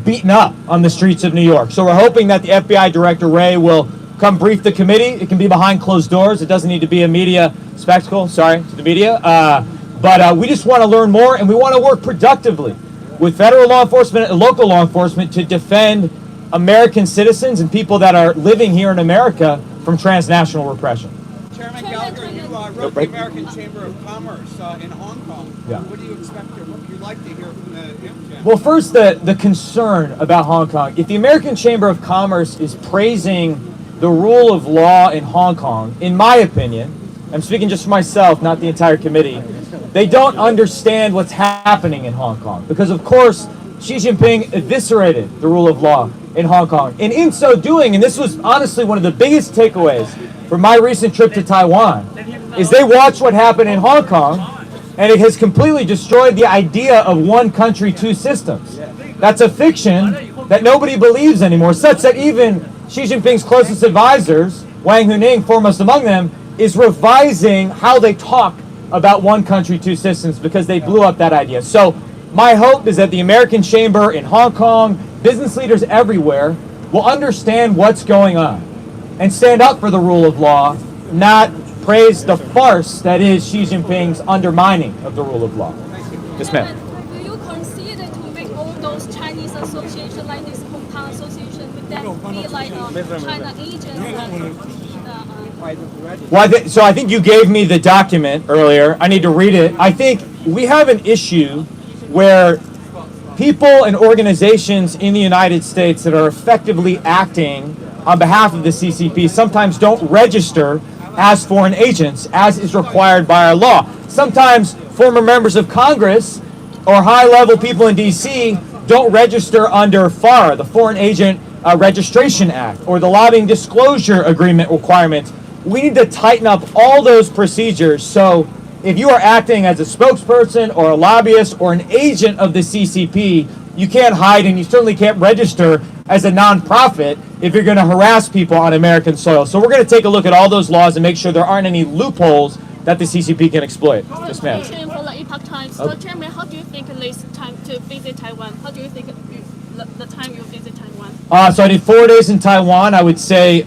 beaten up on the streets of New York. So we're hoping that the FBI Director Wray will come brief the committee. It can be behind closed doors. It doesn't need to be a media spectacle. Sorry to the media. But we just want to learn more, and we want to work productively with federal law enforcement and local law enforcement to defend American citizens and people that are living here in America from transnational repression. Chairman Gallagher, you wrote the American Chamber of Commerce in Hong Kong. Yeah. What do you expect, or what would you like to hear from the chamber? Well, first, the concern about Hong Kong. If the American Chamber of Commerce is praising the rule of law in Hong Kong, in my opinion, I'm speaking just for myself, not the entire committee, they don't understand what's happening in Hong Kong. Because, of course, Xi Jinping eviscerated the rule of law in Hong Kong. And in so doing, and this was honestly one of the biggest takeaways from my recent trip to Taiwan, is they watched what happened in Hong Kong, and it has completely destroyed the idea of one country, two systems. That's a fiction that nobody believes anymore, such that even Xi Jinping's closest advisors, Wang Huning, foremost among them, is revising how they talk about one country, two systems, because they blew up that idea. So my hope is that the American Chamber in Hong Kong, business leaders everywhere, will understand what's going on and stand up for the rule of law, not praise the farce that is Xi Jinping's undermining of the rule of law. Yes, ma'am. Do you consider to make all those Chinese associations like this hometown association, would that be like a China agent? Well, so I think you gave me the document earlier. I need to read it. I think we have an issue where people and organizations in the United States that are effectively acting on behalf of the CCP sometimes don't register as foreign agents, as is required by our law. Sometimes former members of Congress or high-level people in D.C. don't register under FAR, the Foreign Agent Registration Act, or the Lobbying Disclosure Agreement requirements. We need to tighten up all those procedures, so if you are acting as a spokesperson or a lobbyist or an agent of the CCP, you can't hide and you certainly can't register as a nonprofit if you're going to harass people on American soil. So we're going to take a look at all those laws and make sure there aren't any loopholes that the CCP can exploit. Yes, ma'am. For the Epoch Times. So, Chairman, how do you think this time to visit Taiwan? How do you think the time you visit Taiwan? So I did 4 days in Taiwan. I would say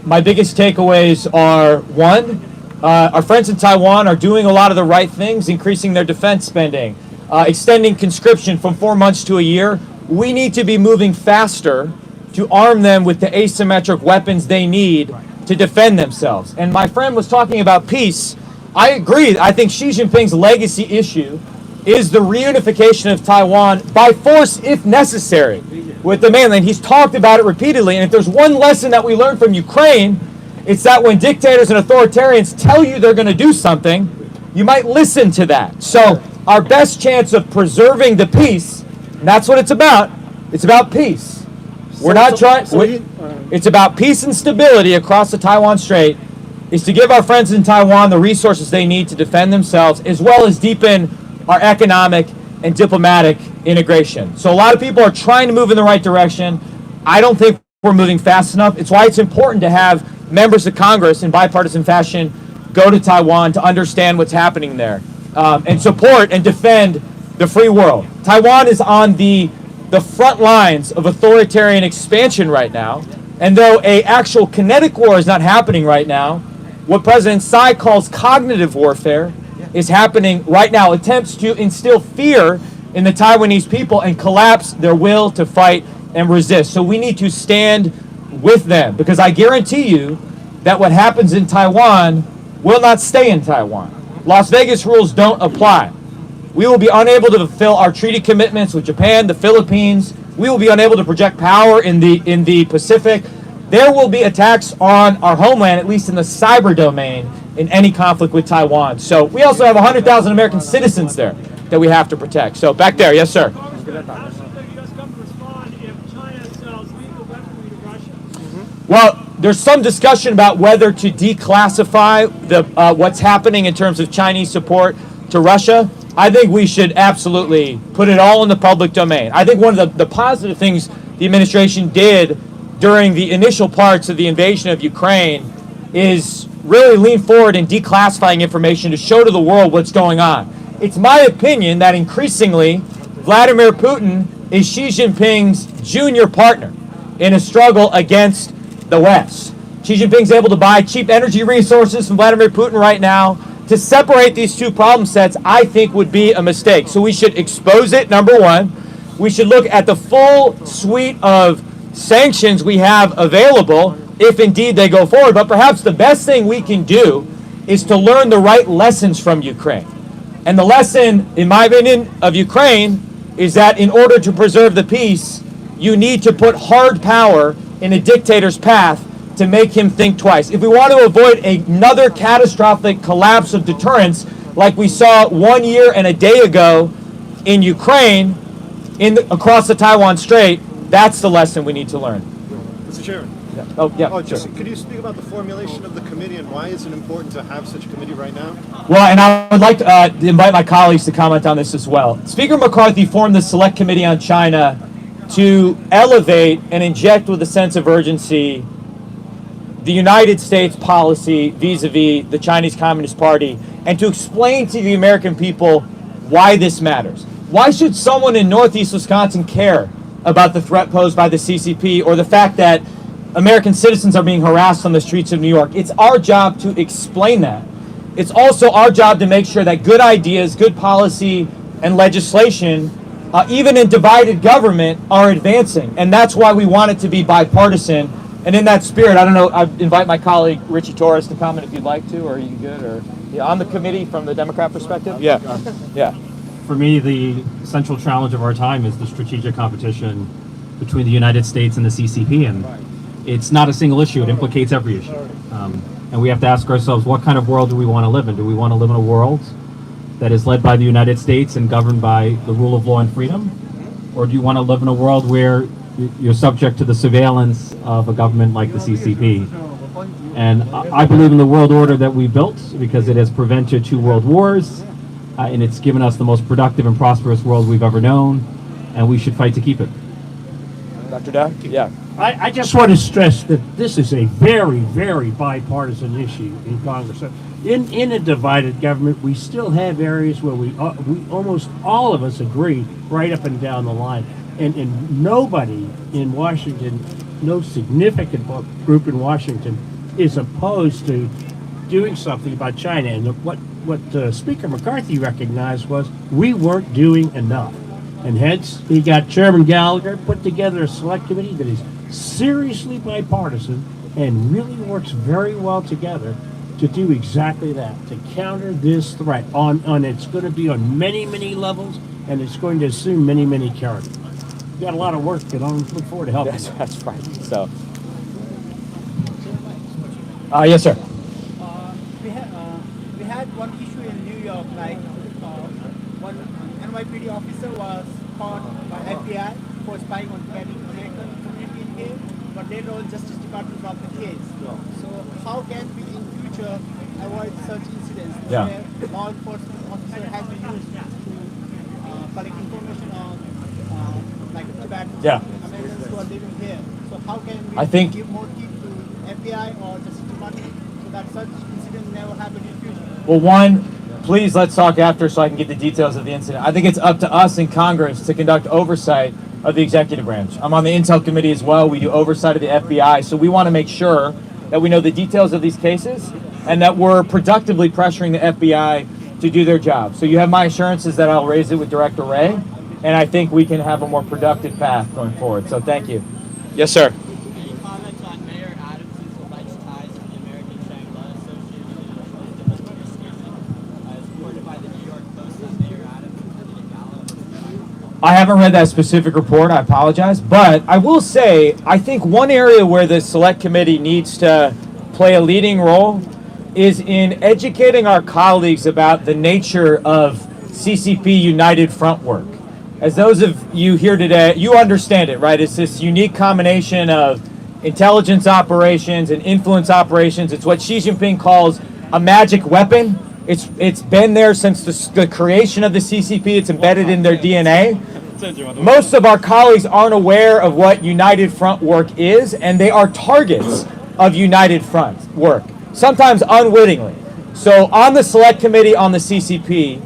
my biggest takeaways are, one, our friends in Taiwan are doing a lot of the right things, increasing their defense spending, extending conscription from 4 months to a year. We need to be moving faster to arm them with the asymmetric weapons they need to defend themselves. And my friend was talking about peace. I agree. I think Xi Jinping's legacy issue is the reunification of Taiwan by force if necessary with the mainland. He's talked about it repeatedly. And if there's one lesson that we learned from Ukraine, it's that when dictators and authoritarians tell you they're going to do something, you might listen to that. So our best chance of preserving the peace, and that's what it's about. It's about peace. We're not trying. It's about peace and stability across the Taiwan Strait, is to give our friends in Taiwan the resources they need to defend themselves, as well as deepen our economic and diplomatic integration. So a lot of people are trying to move in the right direction. I don't think we're moving fast enough. It's why it's important to have members of Congress in bipartisan fashion go to Taiwan to understand what's happening there and support and defend the free world. Taiwan is on the front lines of authoritarian expansion right now. And though an actual kinetic war is not happening right now, what President Tsai calls cognitive warfare is happening right now. Attempts to instill fear in the Taiwanese people and collapse their will to fight and resist. So we need to stand with them, because I guarantee you that what happens in Taiwan will not stay in Taiwan. Las Vegas rules don't apply. We will be unable to fulfill our treaty commitments with Japan, the Philippines. We will be unable to project power in the Pacific. There will be attacks on our homeland, at least in the cyber domain, in any conflict with Taiwan. So we also have 100,000 American citizens there that we have to protect. So back there, yes, sir. Well, there's some discussion about whether to declassify the what's happening in terms of Chinese support to Russia. I think we should absolutely put it all in the public domain. I think one of the positive things the administration did during the initial parts of the invasion of Ukraine is really lean forward in declassifying information to show to the world what's going on. It's my opinion that increasingly Vladimir Putin is Xi Jinping's junior partner in a struggle against the West. Xi Jinping's able to buy cheap energy resources from Vladimir Putin right now. To separate these two problem sets, I think, would be a mistake. So we should expose it, number one. We should look at the full suite of sanctions we have available, if indeed they go forward. But perhaps the best thing we can do is to learn the right lessons from Ukraine. And the lesson, in my opinion, of Ukraine is that in order to preserve the peace, you need to put hard power in a dictator's path to make him think twice. If we want to avoid another catastrophic collapse of deterrence like we saw 1 year and a day ago in Ukraine, across the Taiwan Strait, that's the lesson we need to learn. Mr. Chairman. Yeah. Oh, yeah. Could you speak about the formulation of the committee and why is it important to have such a committee right now? Well, and I would like to invite my colleagues to comment on this as well. Speaker McCarthy formed the Select Committee on China to elevate and inject with a sense of urgency the United States policy vis-a-vis the Chinese Communist Party, and to explain to the American people why this matters. Why should someone in Northeast Wisconsin care about the threat posed by the CCP or the fact that American citizens are being harassed on the streets of New York? It's our job to explain that. It's also our job to make sure that good ideas, good policy, and legislation, even in divided government, are advancing. And that's why we want it to be bipartisan. And in that spirit, I don't know, I invite my colleague Richie Torres to comment if you'd like to, or are you good? Or on the committee from the Democrat perspective? Yeah. For me, the central challenge of our time is the strategic competition between the United States and the CCP. And it's not a single issue, it implicates every issue. And we have to ask ourselves, what kind of world do we want to live in? Do we want to live in a world that is led by the United States and governed by the rule of law and freedom? Or do you want to live in a world where you're subject to the surveillance of a government like the CCP? And I believe in the world order that we built because it has prevented 2 world wars, and it's given us the most productive and prosperous world we've ever known, and we should fight to keep it. Dr. Dowd? Yeah. I just want to stress that this is a very, very bipartisan issue in Congress. In a divided government, we still have areas where we almost all of us agree right up and down the line. And nobody in Washington, no significant group in Washington, is opposed to doing something about China. And what Speaker McCarthy recognized was we weren't doing enough. And hence, he got Chairman Gallagher, put together a select committee that is seriously bipartisan and really works very well together to do exactly that, to counter this threat. It's going to be on many, many levels, and it's going to assume many, many characters. We've got a lot of work, and I look forward to helping. That's right. So, yes, sir. We had one issue in New York, like one NYPD officer was caught by FBI for spying on American community in here, but later on Justice Department dropped the case. So how can we in future avoid such incidents where law enforcement officer has been used to collect information on like Tibetans, Americans who are living here? So how can we give more teeth to FBI or Justice Department so that such incidents never happen in future? Well, one, please let's talk after so I can get the details of the incident. I think it's up to us in Congress to conduct oversight of the executive branch. I'm on the Intel Committee as well. We do oversight of the FBI, so we want to make sure that we know the details of these cases and that we're productively pressuring the FBI to do their job. So you have my assurances that I'll raise it with Director Wray, and I think we can have a more productive path going forward. So thank you. Yes, sir. I haven't read that specific report, I apologize, but I will say, I think one area where the Select Committee needs to play a leading role is in educating our colleagues about the nature of CCP United Front work. As those of you here today, you understand it, right? It's this unique combination of intelligence operations and influence operations. It's what Xi Jinping calls a magic weapon. It's been there since the creation of the CCP. It's embedded in their DNA. Most of our colleagues aren't aware of what United Front work is, and they are targets of United Front work, sometimes unwittingly. So on the Select Committee on the CCP,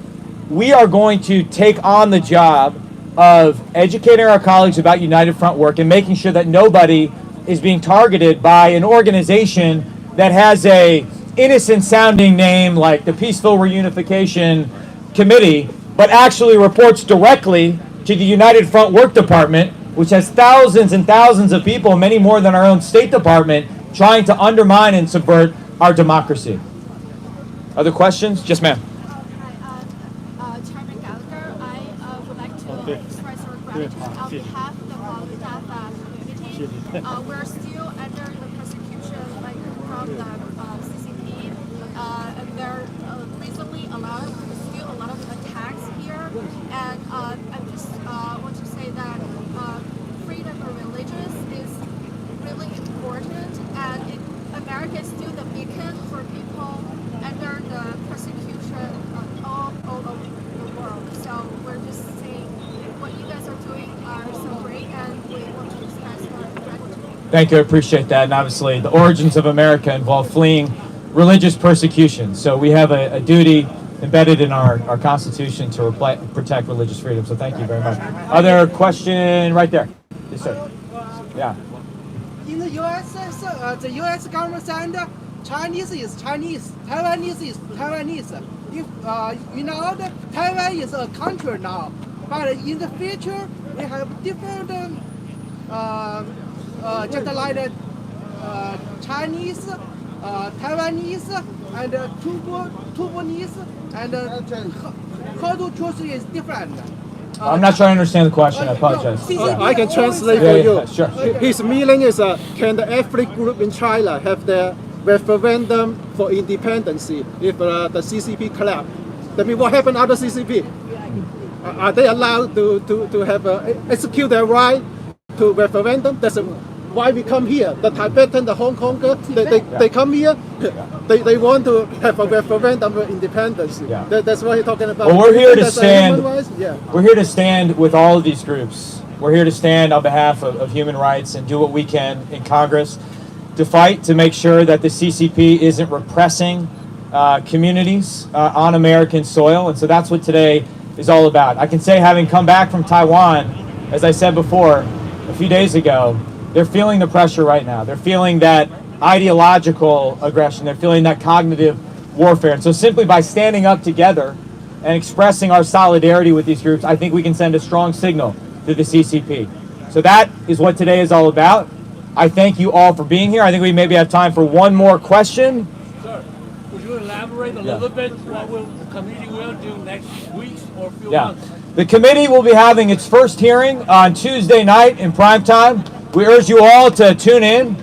we are going to take on the job of educating our colleagues about United Front work and making sure that nobody is being targeted by an organization that has a innocent sounding name like the Peaceful Reunification Committee, but actually reports directly to the United Front Work Department, which has thousands and thousands of people, many more than our own State Department, trying to undermine and subvert our democracy. Other questions? Yes, ma'am. Chairman Gallagher, I would like to express our gratitude on behalf of the Volunteer community. We're still under the persecution from the CCP, and there recently still a lot of attacks here. And I just want to say that freedom of religion is really important, and America is still the beacon for people under the persecution all over the world. So we're just saying what you guys are doing are so great, and we want to express our gratitude. Thank you, I appreciate that. And obviously, the origins of America involve fleeing religious persecution. So we have a duty embedded in our Constitution to protect religious freedom. So thank you very much. Other question right there? Yes, sir. Yeah. In the U.S., the U.S. government said Chinese is Chinese, Taiwanese is Taiwanese. If you know, Taiwan is a country now, but in the future we have different, just like Chinese, Taiwanese, and Taiwanese, and how to choose is different. I'm not trying to understand the question. I apologize. I can translate for you. Yeah, sure. His meaning is, can the ethnic group in China have their referendum for independence if the CCP collapse? That means what happened after CCP? Are they allowed to have execute their right to referendum? That's why we come here. The Tibetan, the Hong Konger, they come here. They want to have a referendum for independence. That's what he's talking about. Well, we're here to stand. We're here to stand with all of these groups We're here to stand on behalf of human rights and do what we can in Congress to fight to make sure that the CCP isn't repressing communities on American soil. And so that's what today is all about. I can say, having come back from Taiwan, as I said before, a few days ago, they're feeling the pressure right now. They're feeling that ideological aggression. They're feeling that cognitive warfare. And so simply by standing up together and expressing our solidarity with these groups, I think we can send a strong signal to the CCP. So that is what today is all about. I thank you all for being here. I think we maybe have time for one more question. Sir, would you elaborate a little bit what will the committee will do next week or a few months? The committee will be having its first hearing on Tuesday night in prime time. We urge you all to tune in.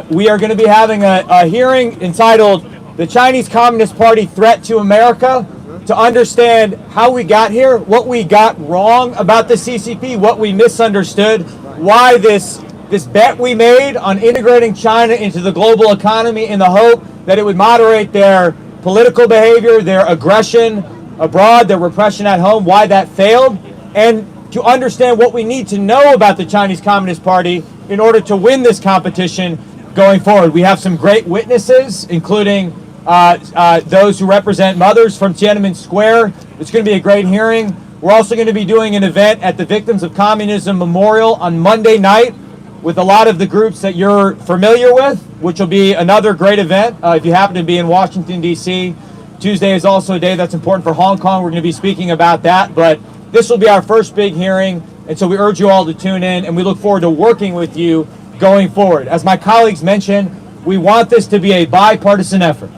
We are going to be having a hearing entitled "The Chinese Communist Party Threat to America," to understand how we got here, what we got wrong about the CCP, what we misunderstood, why this bet we made on integrating China into the global economy in the hope that it would moderate their political behavior, their aggression abroad, their repression at home, why that failed, and to understand what we need to know about the Chinese Communist Party in order to win this competition going forward. We have some great witnesses, including those who represent mothers from Tiananmen Square. It's going to be a great hearing. We're also going to be doing an event at the Victims of Communism Memorial on Monday night with a lot of the groups that you're familiar with, which will be another great event if you happen to be in Washington, D.C. Tuesday is also a day that's important for Hong Kong. We're going to be speaking about that, but this will be our first big hearing, and so we urge you all to tune in, and we look forward to working with you going forward. As my colleagues mentioned, we want this to be a bipartisan effort.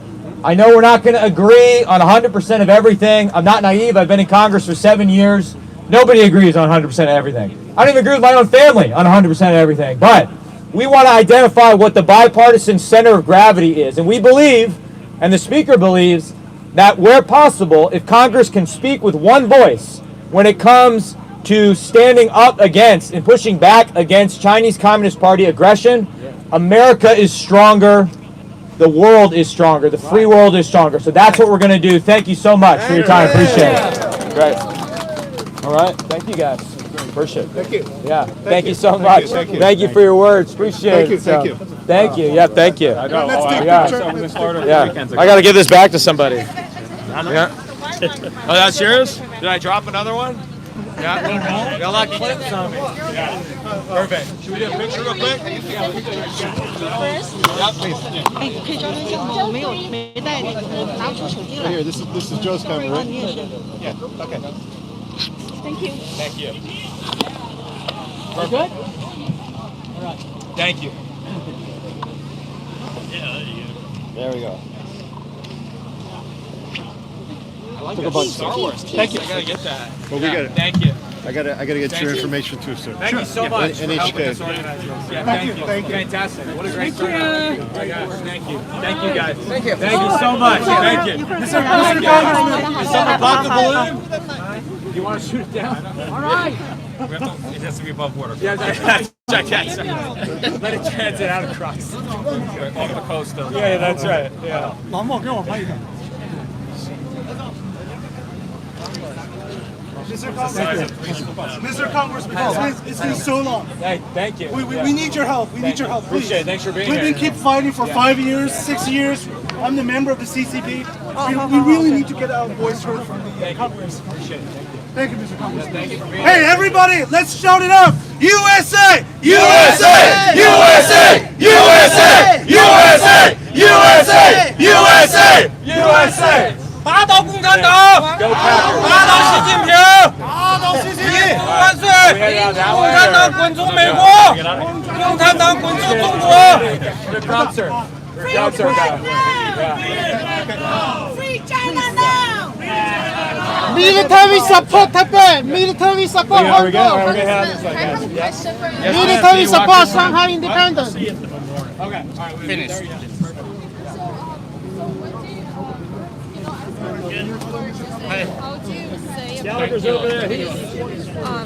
I know we're not going to agree on 100% of everything. I'm not naive. I've been in Congress for 7 years. Nobody agrees on 100% of everything. I don't even agree with my own family on 100% of everything, but we want to identify what the bipartisan center of gravity is, and we believe, and the Speaker believes, that where possible, if Congress can speak with one voice when it comes to standing up against and pushing back against Chinese Communist Party aggression, America is stronger, the world is stronger, the free world is stronger. So that's what we're going to do. Thank you so much for your time. Appreciate it. Great. All right. Thank you, guys. Appreciate it. Thank you. Yeah. Thank you so much. Thank you for your words. Appreciate it. Thank you. Thank you. Yeah, thank you. Let's take a picture. Yeah. I got to give this back to somebody. Yeah. Oh, that's yours? Did I drop another one? Yeah. Got a lot of clips on me. Yeah. Perfect. Should we do a picture real quick? Yeah, please. Here, this is Joe's camera, right? Yeah. Okay. Thank you. Thank you. Perfect. All right. Thank you. There we go. I like Took that a bunch. Star Wars. Thank you. I gotta get that. Well, we got it. Thank you. I gotta get Thank your you. information too, sir. Thank you so much for helping NHK. us organize this. Yeah, thank you. Fantastic. What a great turnout. Oh my gosh, thank you. Thank you, guys. Thank you. Thank you so much. Thank you. Mr. Congressman, is someone pop the balloon? You want to shoot it down? All right. It has to be above water. Yeah, I can't. Let it transit out across. Over the coast, though. Yeah, that's right. Yeah. Mr. Congressman, it's been so long. Hey, thank you. We need your help. We need your help. Please. Appreciate it. Thanks for being We've here. been keep fighting for 5 years, 6 years. I'm the member of the CCP. We really need to get our voice heard from the Congress. Appreciate it. Thank you, Mr. Congressman. Thank you for being Hey, here. everybody, let's shout it out. USA! USA! USA! USA! USA! USA! USA! USA! 打倒共产党！打倒习近平！打倒习近平！万岁！共产党滚出美国！共产党滚出中国！ Good job, sir. Good job, sir. Free China now! Military support Tibet! Military support Yeah, Hong we're gonna Kong! have this like this. Yes. Military support Shanghai independence! Okay. All right. Finish. How do you say about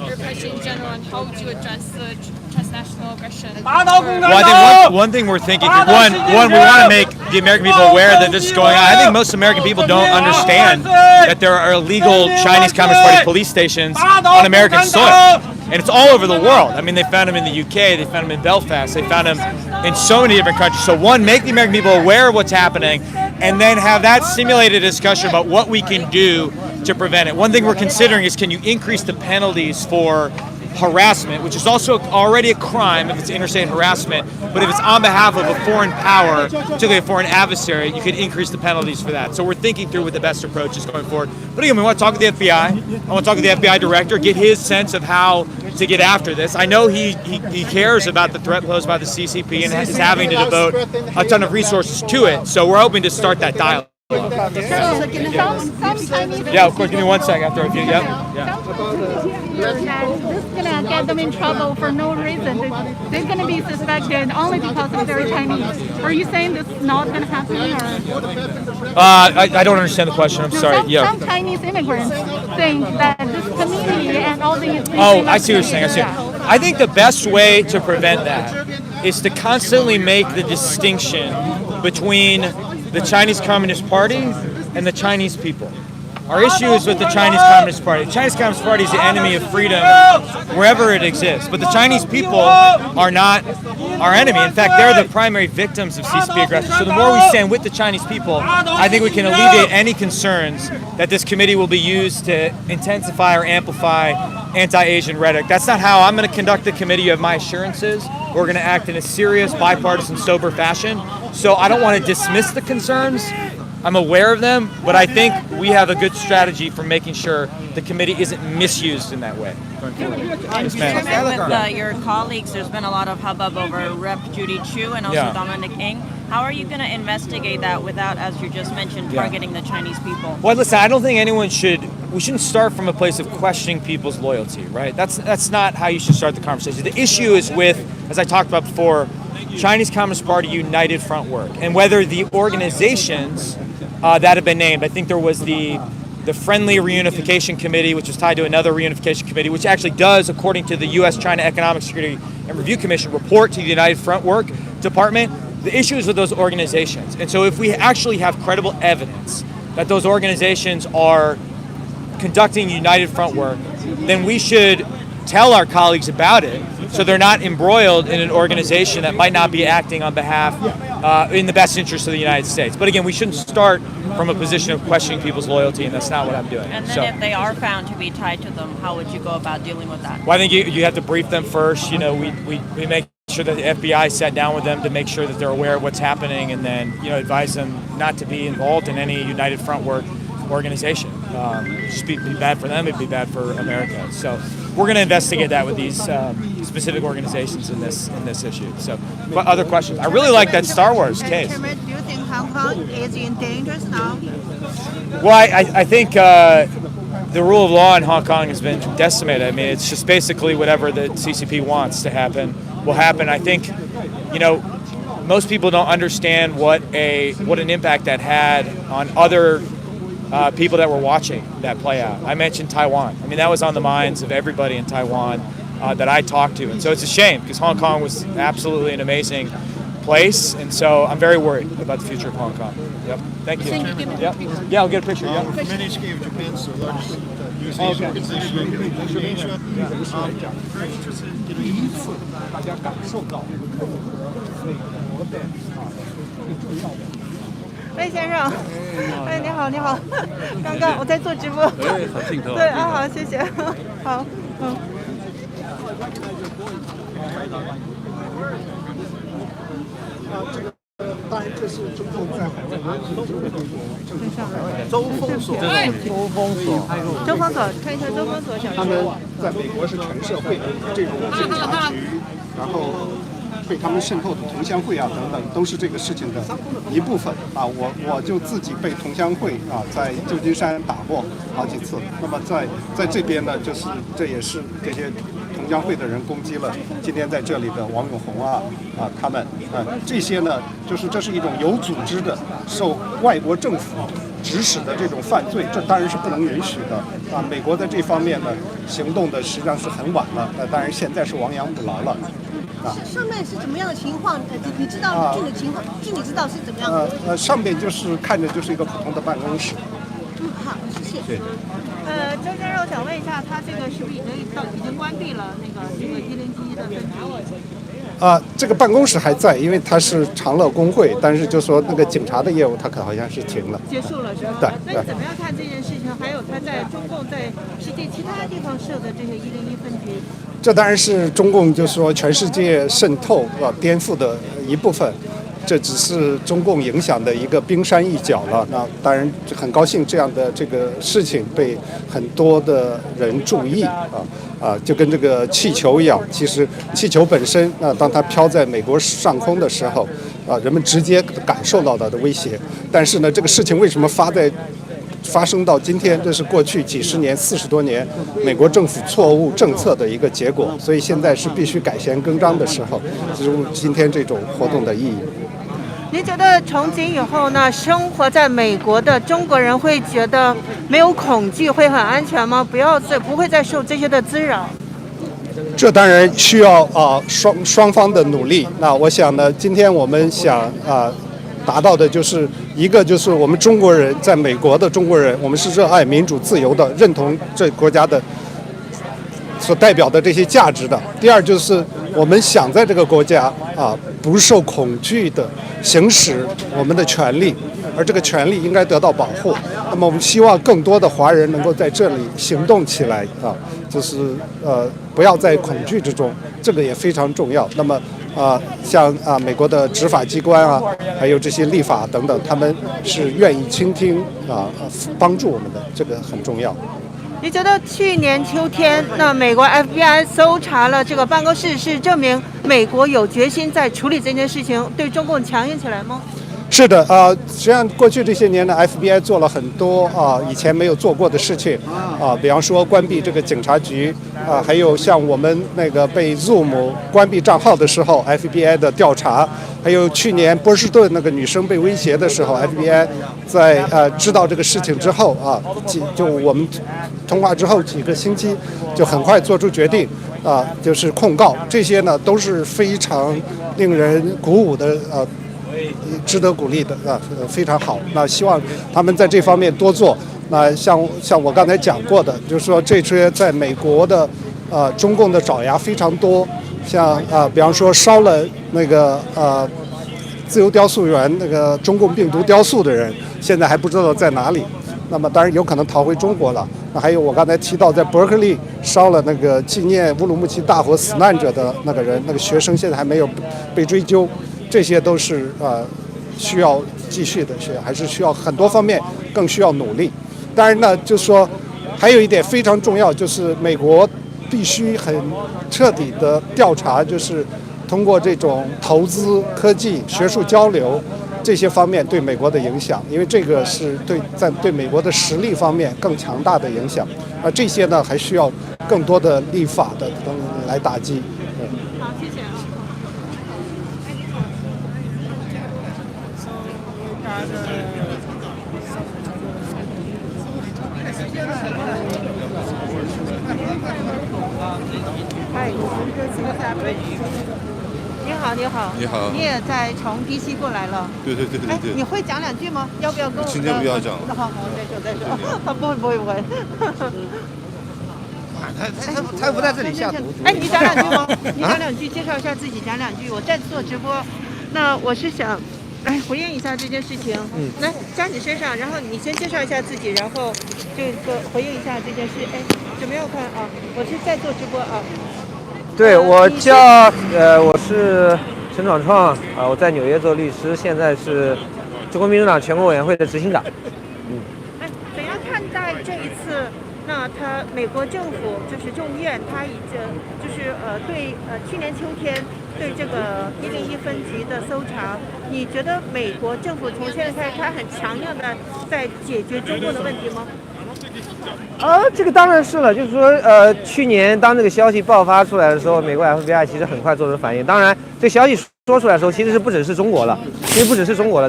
repression in general, and how would you address the transnational aggression? Well, I think one thing we're thinking, one, we want to make the American people aware that this is going on. I think most American people don't understand that there are illegal Chinese Communist Party police stations on American soil. And it's all over the world. I mean, they found him in the UK, they found him in Belfast, they found him in so many different countries. So one, make the American people aware of what's happening, and then have that stimulate a discussion about what we can do to prevent it. One thing we're considering is, can you increase the penalties for harassment, which is also already a crime if it's interstate harassment, but if it's on behalf of a foreign power, particularly a foreign adversary, you could increase the penalties for that. So we're thinking through what the best approach is going forward. But again, we want to talk with the FBI. I want to talk with the FBI director, get his sense of how to get after this. I know he cares about the threat posed by the CCP and is having to devote a ton of resources to it. So we're hoping to start that dialogue. Yeah, of course. Give me 1 second after a few. Yep. Yeah. This is going to get them in trouble for no reason. They're going to be suspected only because they're Chinese. Are you saying this is not going to happen? Or? I don't understand the question. I'm sorry. Some Chinese immigrants think that this community and all these. Oh, I see what you're saying. I see. I think the best way to prevent that is to constantly make the distinction between the Chinese Communist Party and the Chinese people. Our issue is with the Chinese Communist Party. The Chinese Communist Party is the enemy of freedom wherever it exists. But the Chinese people are not our enemy. In fact, they're the primary victims of CCP aggression. So the more we stand with the Chinese people, I think we can alleviate any concerns that this committee will be used to intensify or amplify anti-Asian rhetoric. That's not how I'm going to conduct the committee. You have my assurances. We're going to act in a serious, bipartisan, sober fashion. So I don't want to dismiss the concerns. I'm aware of them, but I think we have a good strategy for making sure the committee isn't misused in that way. And with your colleagues, there's been a lot of hubbub over Rep. Judy Chu and also Dominic Ng. How are you going to investigate that without, as you just mentioned, targeting the Chinese people? Well, listen, I don't think we shouldn't start from a place of questioning people's loyalty, right? That's not how you should start the conversation. The issue is with, as I talked about before, Chinese Communist Party United Front work, and whether the organizations that have been named. I think there was the Friendly Reunification Committee, which was tied to another reunification committee, which actually does, according to the U.S.-China Economic Security and Review Commission, report to the United Front Work Department. The issue is with those organizations. And so if we actually have credible evidence that those organizations are conducting United Front work, then we should tell our colleagues about it so they're not embroiled in an organization that might not be acting on behalf in the best interest of the United States. But again, we shouldn't start from a position of questioning people's loyalty, and that's not what I'm doing. And then if they are found to be tied to them, how would you go about dealing with that? Well, I think you have to brief them first. You know, we make sure that the FBI sat down with them to make sure that they're aware of what's happening, and then, you know, advise them not to be involved in any United Front work organization. It'd just be bad for them, it'd be bad for America. So we're going to investigate that with these specific organizations in this issue. So, but other questions? I really like that Star Wars case. Do you think Hong Kong is in danger now? Well, I think the rule of law in Hong Kong has been decimated. I mean, it's just basically whatever the CCP wants to happen will happen. I think, you know, most people don't understand what an impact that had on other people that were watching that play out. I mentioned Taiwan. I mean, that was on the minds of everybody in Taiwan that I talked to. And so it's a shame because Hong Kong was absolutely an amazing place. And so I'm very worried about the future of Hong Kong. Yep. Thank you. Yep. Yeah, I'll get a picture. Yep. Ministry of Japan's the largest youth Asia organization in Asia. Very interested in 魏先生，哎，你好，你好，刚刚我在做直播，对，好镜头，对啊，好，谢谢，好，嗯。当然，这是中共在海外周封锁，周封锁，看一下周封锁小区。他们在美国是全社会这种警察局，然后被他们渗透的同乡会啊等等，都是这个事情的一部分啊。我就自己被同乡会啊在旧金山打过好几次。那么在这边呢，就是这也是这些同乡会的人攻击了今天在这里的王永红啊他们这些呢，就是这是一种有组织的受外国政府指使的这种犯罪，这当然是不能允许的啊。美国在这方面呢行动的实际上是很晚了，当然现在是亡羊补牢了。上面是怎么样的情况？你知道具体情况？据你知道是怎么样的？上面就是看着就是一个普通的办公室。嗯，好，谢谢。对。周先生，我想问一下，下，他这个是不是已经关闭了这个101的分局？这个办公室还在，因为它是长乐工会，但是就说那个警察的业务，它可好像是停了，结束了是吧？对。那你怎么样看这件事情？还有他在中共在世界其他地方设的这些101分局？这当然是中共就说全世界渗透颠覆的一部分。这只是中共影响的一个冰山一角了。那当然很高兴这样的这个事情被很多的人注意就跟这个气球一样。其实气球本身当它飘在美国上空的时候人们直接感受到它的威胁。但是呢，这个事情为什么发生到今天，这是过去几十年、40多年美国政府错误政策的一个结果。所以现在是必须改弦更张的时候，就是今天这种活动的意义。您觉得从今以后呢，生活在美国的中国人会觉得没有恐惧，会很安全吗？不会再受这些的滋扰？这当然需要双方的努力。那我想呢，今天我们想达到的就是一个，就是我们中国人在美国的中国人，我们是热爱民主自由的，认同这国家的所代表的这些价值的。第二就是我们想在这个国家不受恐惧的行使我们的权利，而这个权利应该得到保护。那么我们希望更多的华人能够在这里行动起来就是不要在恐惧之中，这个也非常重要。那么像美国的执法机关还有这些立法等等，他们是愿意倾听帮助我们的，这个很重要。你觉得去年秋天，那美国 FBI 搜查了这个办公室，是证明美国有决心在处理这件事情，对中共强硬起来吗？是的，实际上过去这些年呢 ，FBI 做了很多以前没有做过的事情比方说关闭这个警察局还有像我们那个被 Zoom 关闭账号的时候 ，FBI 的调查，还有去年波士顿那个女生被威胁的时候 ，FBI 在知道这个事情之后就我们通话之后几个星期就很快做出决定就是控告，这些呢都是非常令人鼓舞的值得鼓励的非常好。那希望他们在这方面多做。那像我刚才讲过的，就是说这些在美国的中共的爪牙非常多，像比方说烧了那个自由雕塑园那个中共病毒雕塑的人，现在还不知道在哪里。那么当然有可能逃回中国了。那还有我刚才提到在伯克利烧了那个纪念乌鲁木齐大火死难者的那个人，那个学生现在还没有被追究。这些都是需要继续的，还是需要很多方面更需要努力。当然呢，就是说还有一点非常重要，就是美国必须很彻底的调查，就是通过这种投资、科技、学术交流这些方面对美国的影响，因为这个是对美国的实力方面更强大的影响。这些呢还需要更多的立法的来打击。好，谢谢。你好，你好，你好，你也从 DC 过来了？对。你会讲2句吗？要不要跟我？今天不要讲。好，再说。不会。他不在这里下毒。你讲2句吗？你讲2句，介绍一下自己，讲2句。我在做直播，那我是想来回应一下这件事情。来加你身上，然后你先介绍一下自己，然后就回应一下这件事。怎么样看啊？我是在做直播啊。对，我是陈闯闯我在纽约做律师，现在是中国民主党全国委员会的执行长。怎样看待这一次？那美国政府就是众议院，他已经就是对去年秋天对这个101分局的搜查，你觉得美国政府从现在开始，他很强硬的在解决中共的问题吗？这个当然是了，就是说，去年当这个消息爆发出来的时候，美国 FBI 其实很快做出反应。当然，这个消息说出来的时候，其实是不只是中国了，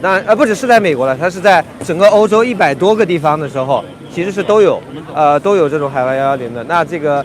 当然，不只是在美国了，它是在整个欧洲100多个地方的时候，其实是都有这种海外110的。那这个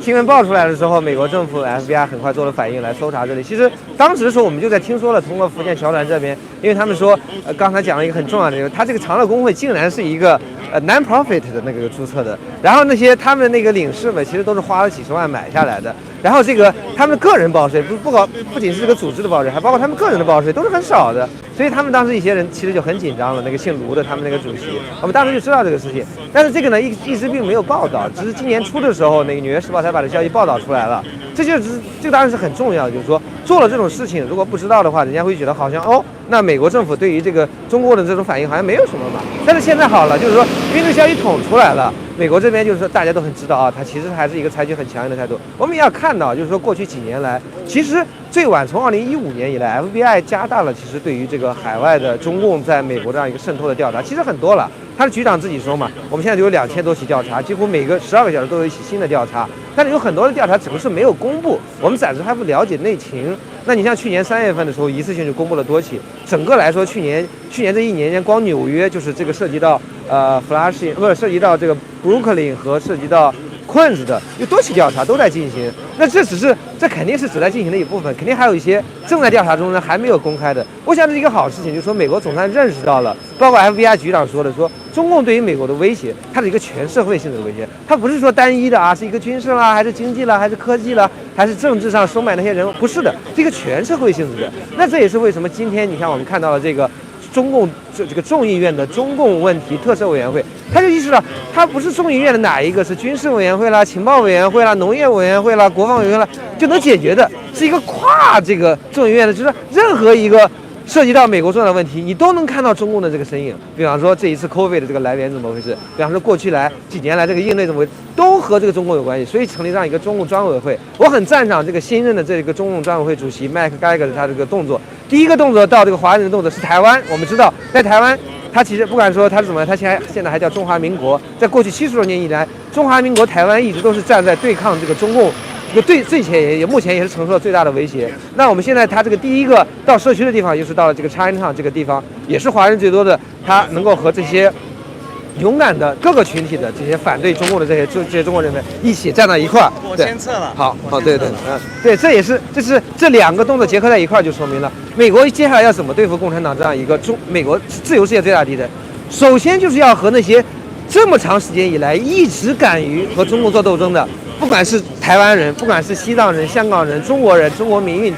新闻爆出来的时候，美国政府 FBI 很快做了反应来搜查这里。其实当时的时候，我们就在听说了，通过福建侨团这边，因为他们说，刚才讲了一个很重要的，他这个长乐工会竟然是一个 non-profit 的那个注册的，然后那些他们那个领事们其实都是花了几十万买下来的，然后这个他们的个人报税不仅是这个组织的报税，还包括他们个人的报税都是很少的，所以他们当时一些人其实就很紧张了。那个姓卢的他们那个主席，我们当时就知道这个事情，但是这个呢一直并没有报道，只是今年初的时候，那个《纽约时报》才把这消息报道出来了。这当然是很重要的，就是说做了这种事情，如果不知道的话，人家会觉得好像那美国政府对于这个中国的这种反应好像没有什么嘛。但是现在好了，就是说因为这个消息捅出来了，美国这边就是说大家都很知道啊，它其实还是一个采取很强硬的态度。我们也要看到，就是说过去几年来，其实最晚从2015年以来 ，FBI 加大了其实对于这个海外的中共在美国这样一个渗透的调查，其实很多了。他的局长自己说嘛，我们现在就有2000多起调查，几乎每个12个小时都有一起新的调查，但是有很多的调查只是没有公布，我们暂时还不了解内情。那你像去年3月份的时候，一次性就公布了多起，整个来说，去年这一年光纽约就是这个涉及到Flushing， 不是涉及到这个 Brooklyn 和涉及到Queens 的有多起调查都在进行，那这肯定是只在进行的一部分，肯定还有一些正在调查中呢还没有公开的。我想这是一个好事情，就是说美国总算认识到了，包括 FBI 局长说的，说中共对于美国的威胁，它是一个全社会性的威胁，它不是说单一的啊，是一个军事啦，还是经济啦，还是科技啦，还是政治上收买那些人，不是的，是一个全社会性质的。那这也是为什么今天你看我们看到了这个中共这个众议院的中共问题特设委员会，他就意识到，他不是众议院的哪一个是军事委员会啦、情报委员会啦、农业委员会啦、国防委员会啦就能解决的，是一个跨这个众议院的，就是任何一个涉及到美国重要的问题，你都能看到中共的这个身影。比方说这一次 COVID 的这个来源怎么回事？比方说过去几年来这个应对怎么回事，都和这个中共有关系，所以成立这样一个中共专委会。我很赞赏这个新任的这个中共专委会主席麦克盖格的他这个动作。第一个动作到这个华人的动作是台湾，我们知道在台湾，他其实不管说他是怎么样，他现在还叫中华民国。在过去70多年以来，中华民国台湾一直都是站在对抗这个中共。这个最前也目前也是承受了最大的威胁。那我们现在他这个第一个到社区的地方，就是到了这个 Chinatown 这个地方，也是华人最多的，他能够和这些勇敢的各个群体的这些反对中共的这些中国人们一起站到一块儿。我先撤了。好，对，对，这两个动作结合在一块儿，就说明了美国接下来要怎么对付共产党这样一个美国自由世界最大的敌人。首先就是要和那些这么长时间以来一直敢于和中共做斗争的。不管是台湾人，不管是西藏人、香港人、中国人、中国民运、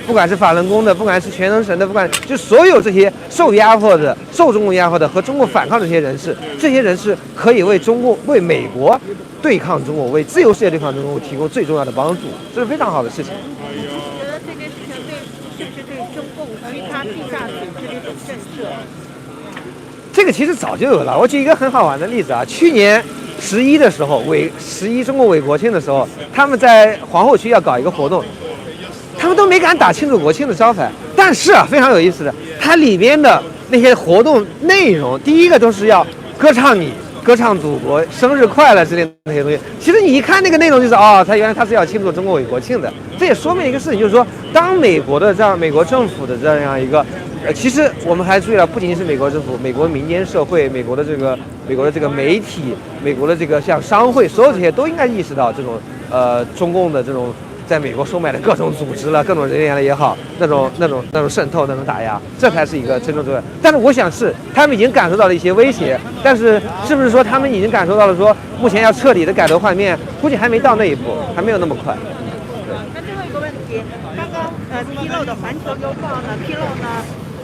不管是法轮功的，不管是全能神的，不管就所有这些受中共压迫的和中国反抗的这些人士可以为美国对抗中国，为自由世界对抗中国提供最重要的帮助，这是非常好的事情。你觉得这个事情是不是对中共其他地下组织的一种震慑？这个其实早就有了。我举一个很好玩的例子啊，去年11的时候，中共伪国庆的时候，他们在皇后区要搞一个活动，他们都没敢打庆祝国庆的招牌。但是啊，非常有意思的，它里边的那些活动内容，第一个都是要歌唱祖国，生日快乐之类的那些东西。其实你一看那个内容，就是原来他是要庆祝中国伪国庆的。这也说明一个事情，就是说，当美国政府的这样一个。其实我们还注意到，不仅仅是美国政府，美国民间社会，美国的这个媒体，美国的这个像商会，所有这些都应该意识到这种中共的这种在美国收买的各种组织了、各种人员了也好，那种渗透、那种打压，这才是一个真正重要。但是我想是他们已经感受到了一些威胁，但是是不是说他们已经感受到了说目前要彻底的改头换面，估计还没到那一步，还没有那么快。那最后一个问题，刚刚披露的《环球邮报》呢披露呢。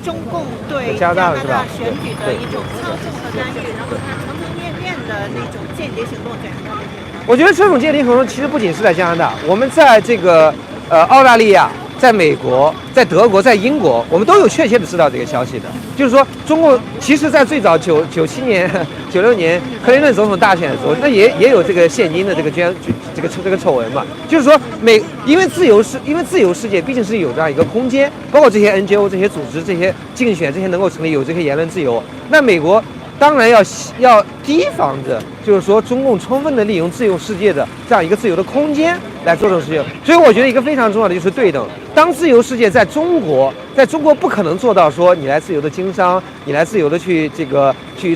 中共对加拿大选举的一种操纵和干预，然后它层层面面的那种间谍行动这样。我觉得这种间谍行动其实不仅是在加拿大，我们在这个澳大利亚、在美国、在德国、在英国，我们都有确切的知道这个消息的。就是说，中共其实在最早97年、96年克林顿总统大选的时候，那也有这个现金的这个丑闻嘛。就是说，因为自由世界毕竟是有这样一个空间，包括这些 NGO、这些组织、这些竞选、这些能够成立有这些言论自由。那美国当然要提防着，就是说中共充分的利用自由世界的这样一个自由的空间来做这种事情。所以我觉得一个非常重要的就是对等。当自由世界在中国不可能做到说你来自由的经商，你来自由的去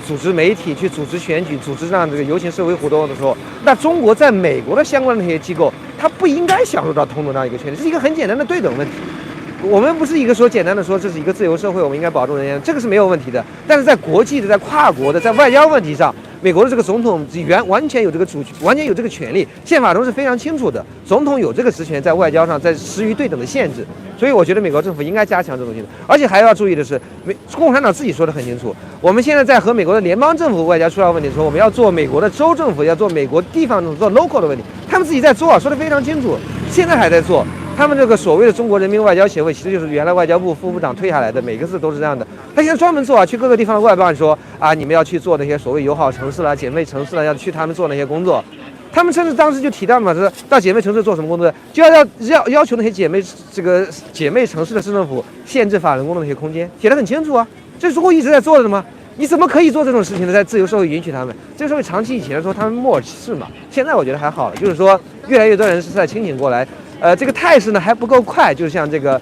组织媒体、去组织选举、组织这样这个游行社会活动的时候，那中国在美国的相关的那些机构，它不应该享受到同等这样一个权利，这是一个很简单的对等问题。我们不是一个说简单的说这是一个自由社会，我们应该保重人权，这个是没有问题的。但是在国际的、在跨国的、在外交问题上，美国的这个总统完全有这个完全有这个权利，宪法中是非常清楚的，总统有这个职权在外交上在施予对等的限制。所以我觉得美国政府应该加强这种性质，而且还要注意的是，共产党自己说得很清楚，我们现在在和美国的联邦政府外交出了问题的时候，我们要做美国的州政府，要做美国地方政府，做 local 的问题，他们自己在做，说得非常清楚，现在还在做。他们这个所谓的中国人民外交协会，其实就是原来外交部副部长退下来的，每个字都是这样的。他现在专门做啊，去各个地方的外办说啊，你们要去做那些所谓友好城市啦、姐妹城市啦，要去他们做那些工作。他们甚至当时就提到嘛，说到姐妹城市做什么工作，就要求那些姐妹城市的市政府限制法人工的那些空间，写得很清楚啊。这是中国一直在做的吗？你怎么可以做这种事情呢？在自由社会允许他们，自由社会长期以前说他们漠视嘛，现在我觉得还好了，就是说越来越多人是在清醒过来。这个态势呢还不够快，就像这个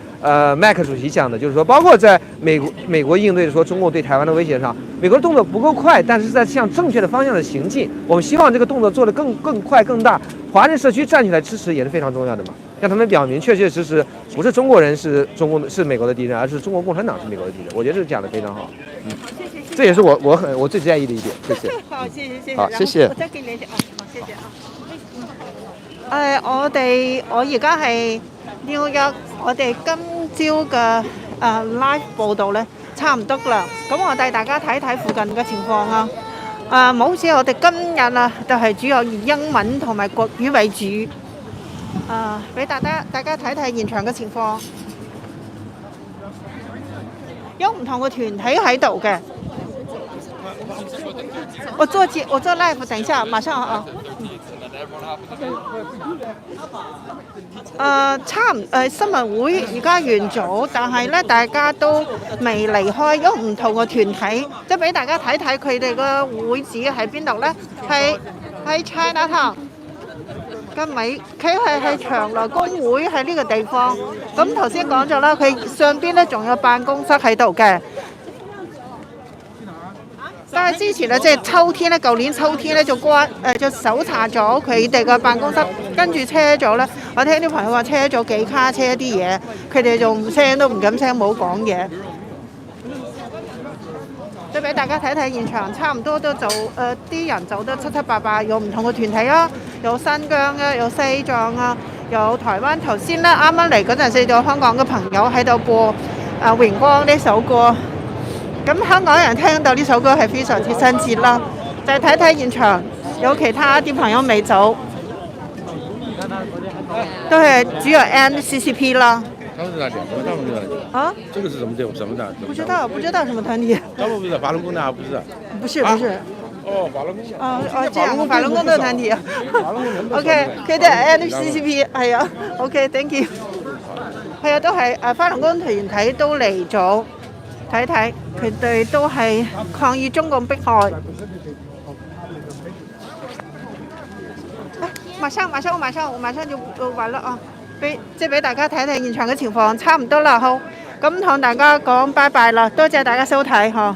麦克主席讲的，就是说，包括在美国应对说中共对台湾的威胁上，美国的动作不够快，但是在向正确的方向的行进。我们希望这个动作做得更快更大，华人社区站起来支持也是非常重要的嘛，让他们表明确确实实不是中国人是美国的敌人，而是中国共产党是美国的敌人。我觉得这讲得非常好，这也是我最在意的一点。谢谢。好，謝謝。好，謝謝。我再給你好，謝謝啊。我而家係紐約，我哋今朝嘅live 報道咧差唔多啦。咁我帶大家睇睇附近嘅情況啊。冇好似我哋今日啊，就係主要以英文同埋國語為主。俾大家睇睇現場嘅情況，有唔同嘅團體喺度嘅。我做 live， 等一下，馬上啊。新聞會而家完咗，但係咧大家都未離開，有唔同嘅團體，即係俾大家睇睇佢哋個會址喺邊度咧？喺 China Town 嘅尾，佢係喺長來公會喺呢個地方。咁頭先講咗啦，佢上邊咧仲有辦公室喺度嘅。但係之前咧，即係秋天咧，舊年秋天咧就搜查咗佢哋嘅辦公室，跟住車咗咧。我聽啲朋友話車咗幾卡車啲嘢，佢哋仲聲都唔敢聲，冇講嘢。即係俾大家睇睇現場，差唔多都啲人走得七七八八，有唔同嘅團體啊，有新疆啊，有西藏啊，有台灣。頭先咧啱啱嚟嗰陣時，有香港嘅朋友喺度播榮光呢首歌。咁香港人聽到呢首歌係非常之親切啦，就係睇睇現場，有其他啲朋友未走，都係主要 NCCP 啦。他们是哪里？什么大陆的？啊？这个是什么队伍？什么的？不知道什么团体。大陆不是法轮功的啊？不是。不是。哦，法轮功。這樣法輪功嘅團體啊。OK， 佢哋係 NCCP 係啊。OK，thank you。係啊，都係法輪功團體都嚟咗。睇睇，佢哋都係抗議中共迫害。我馬上就完了啊！即係俾大家睇睇現場嘅情況，差唔多啦，好，咁同大家講拜拜啦，多謝大家收睇呵。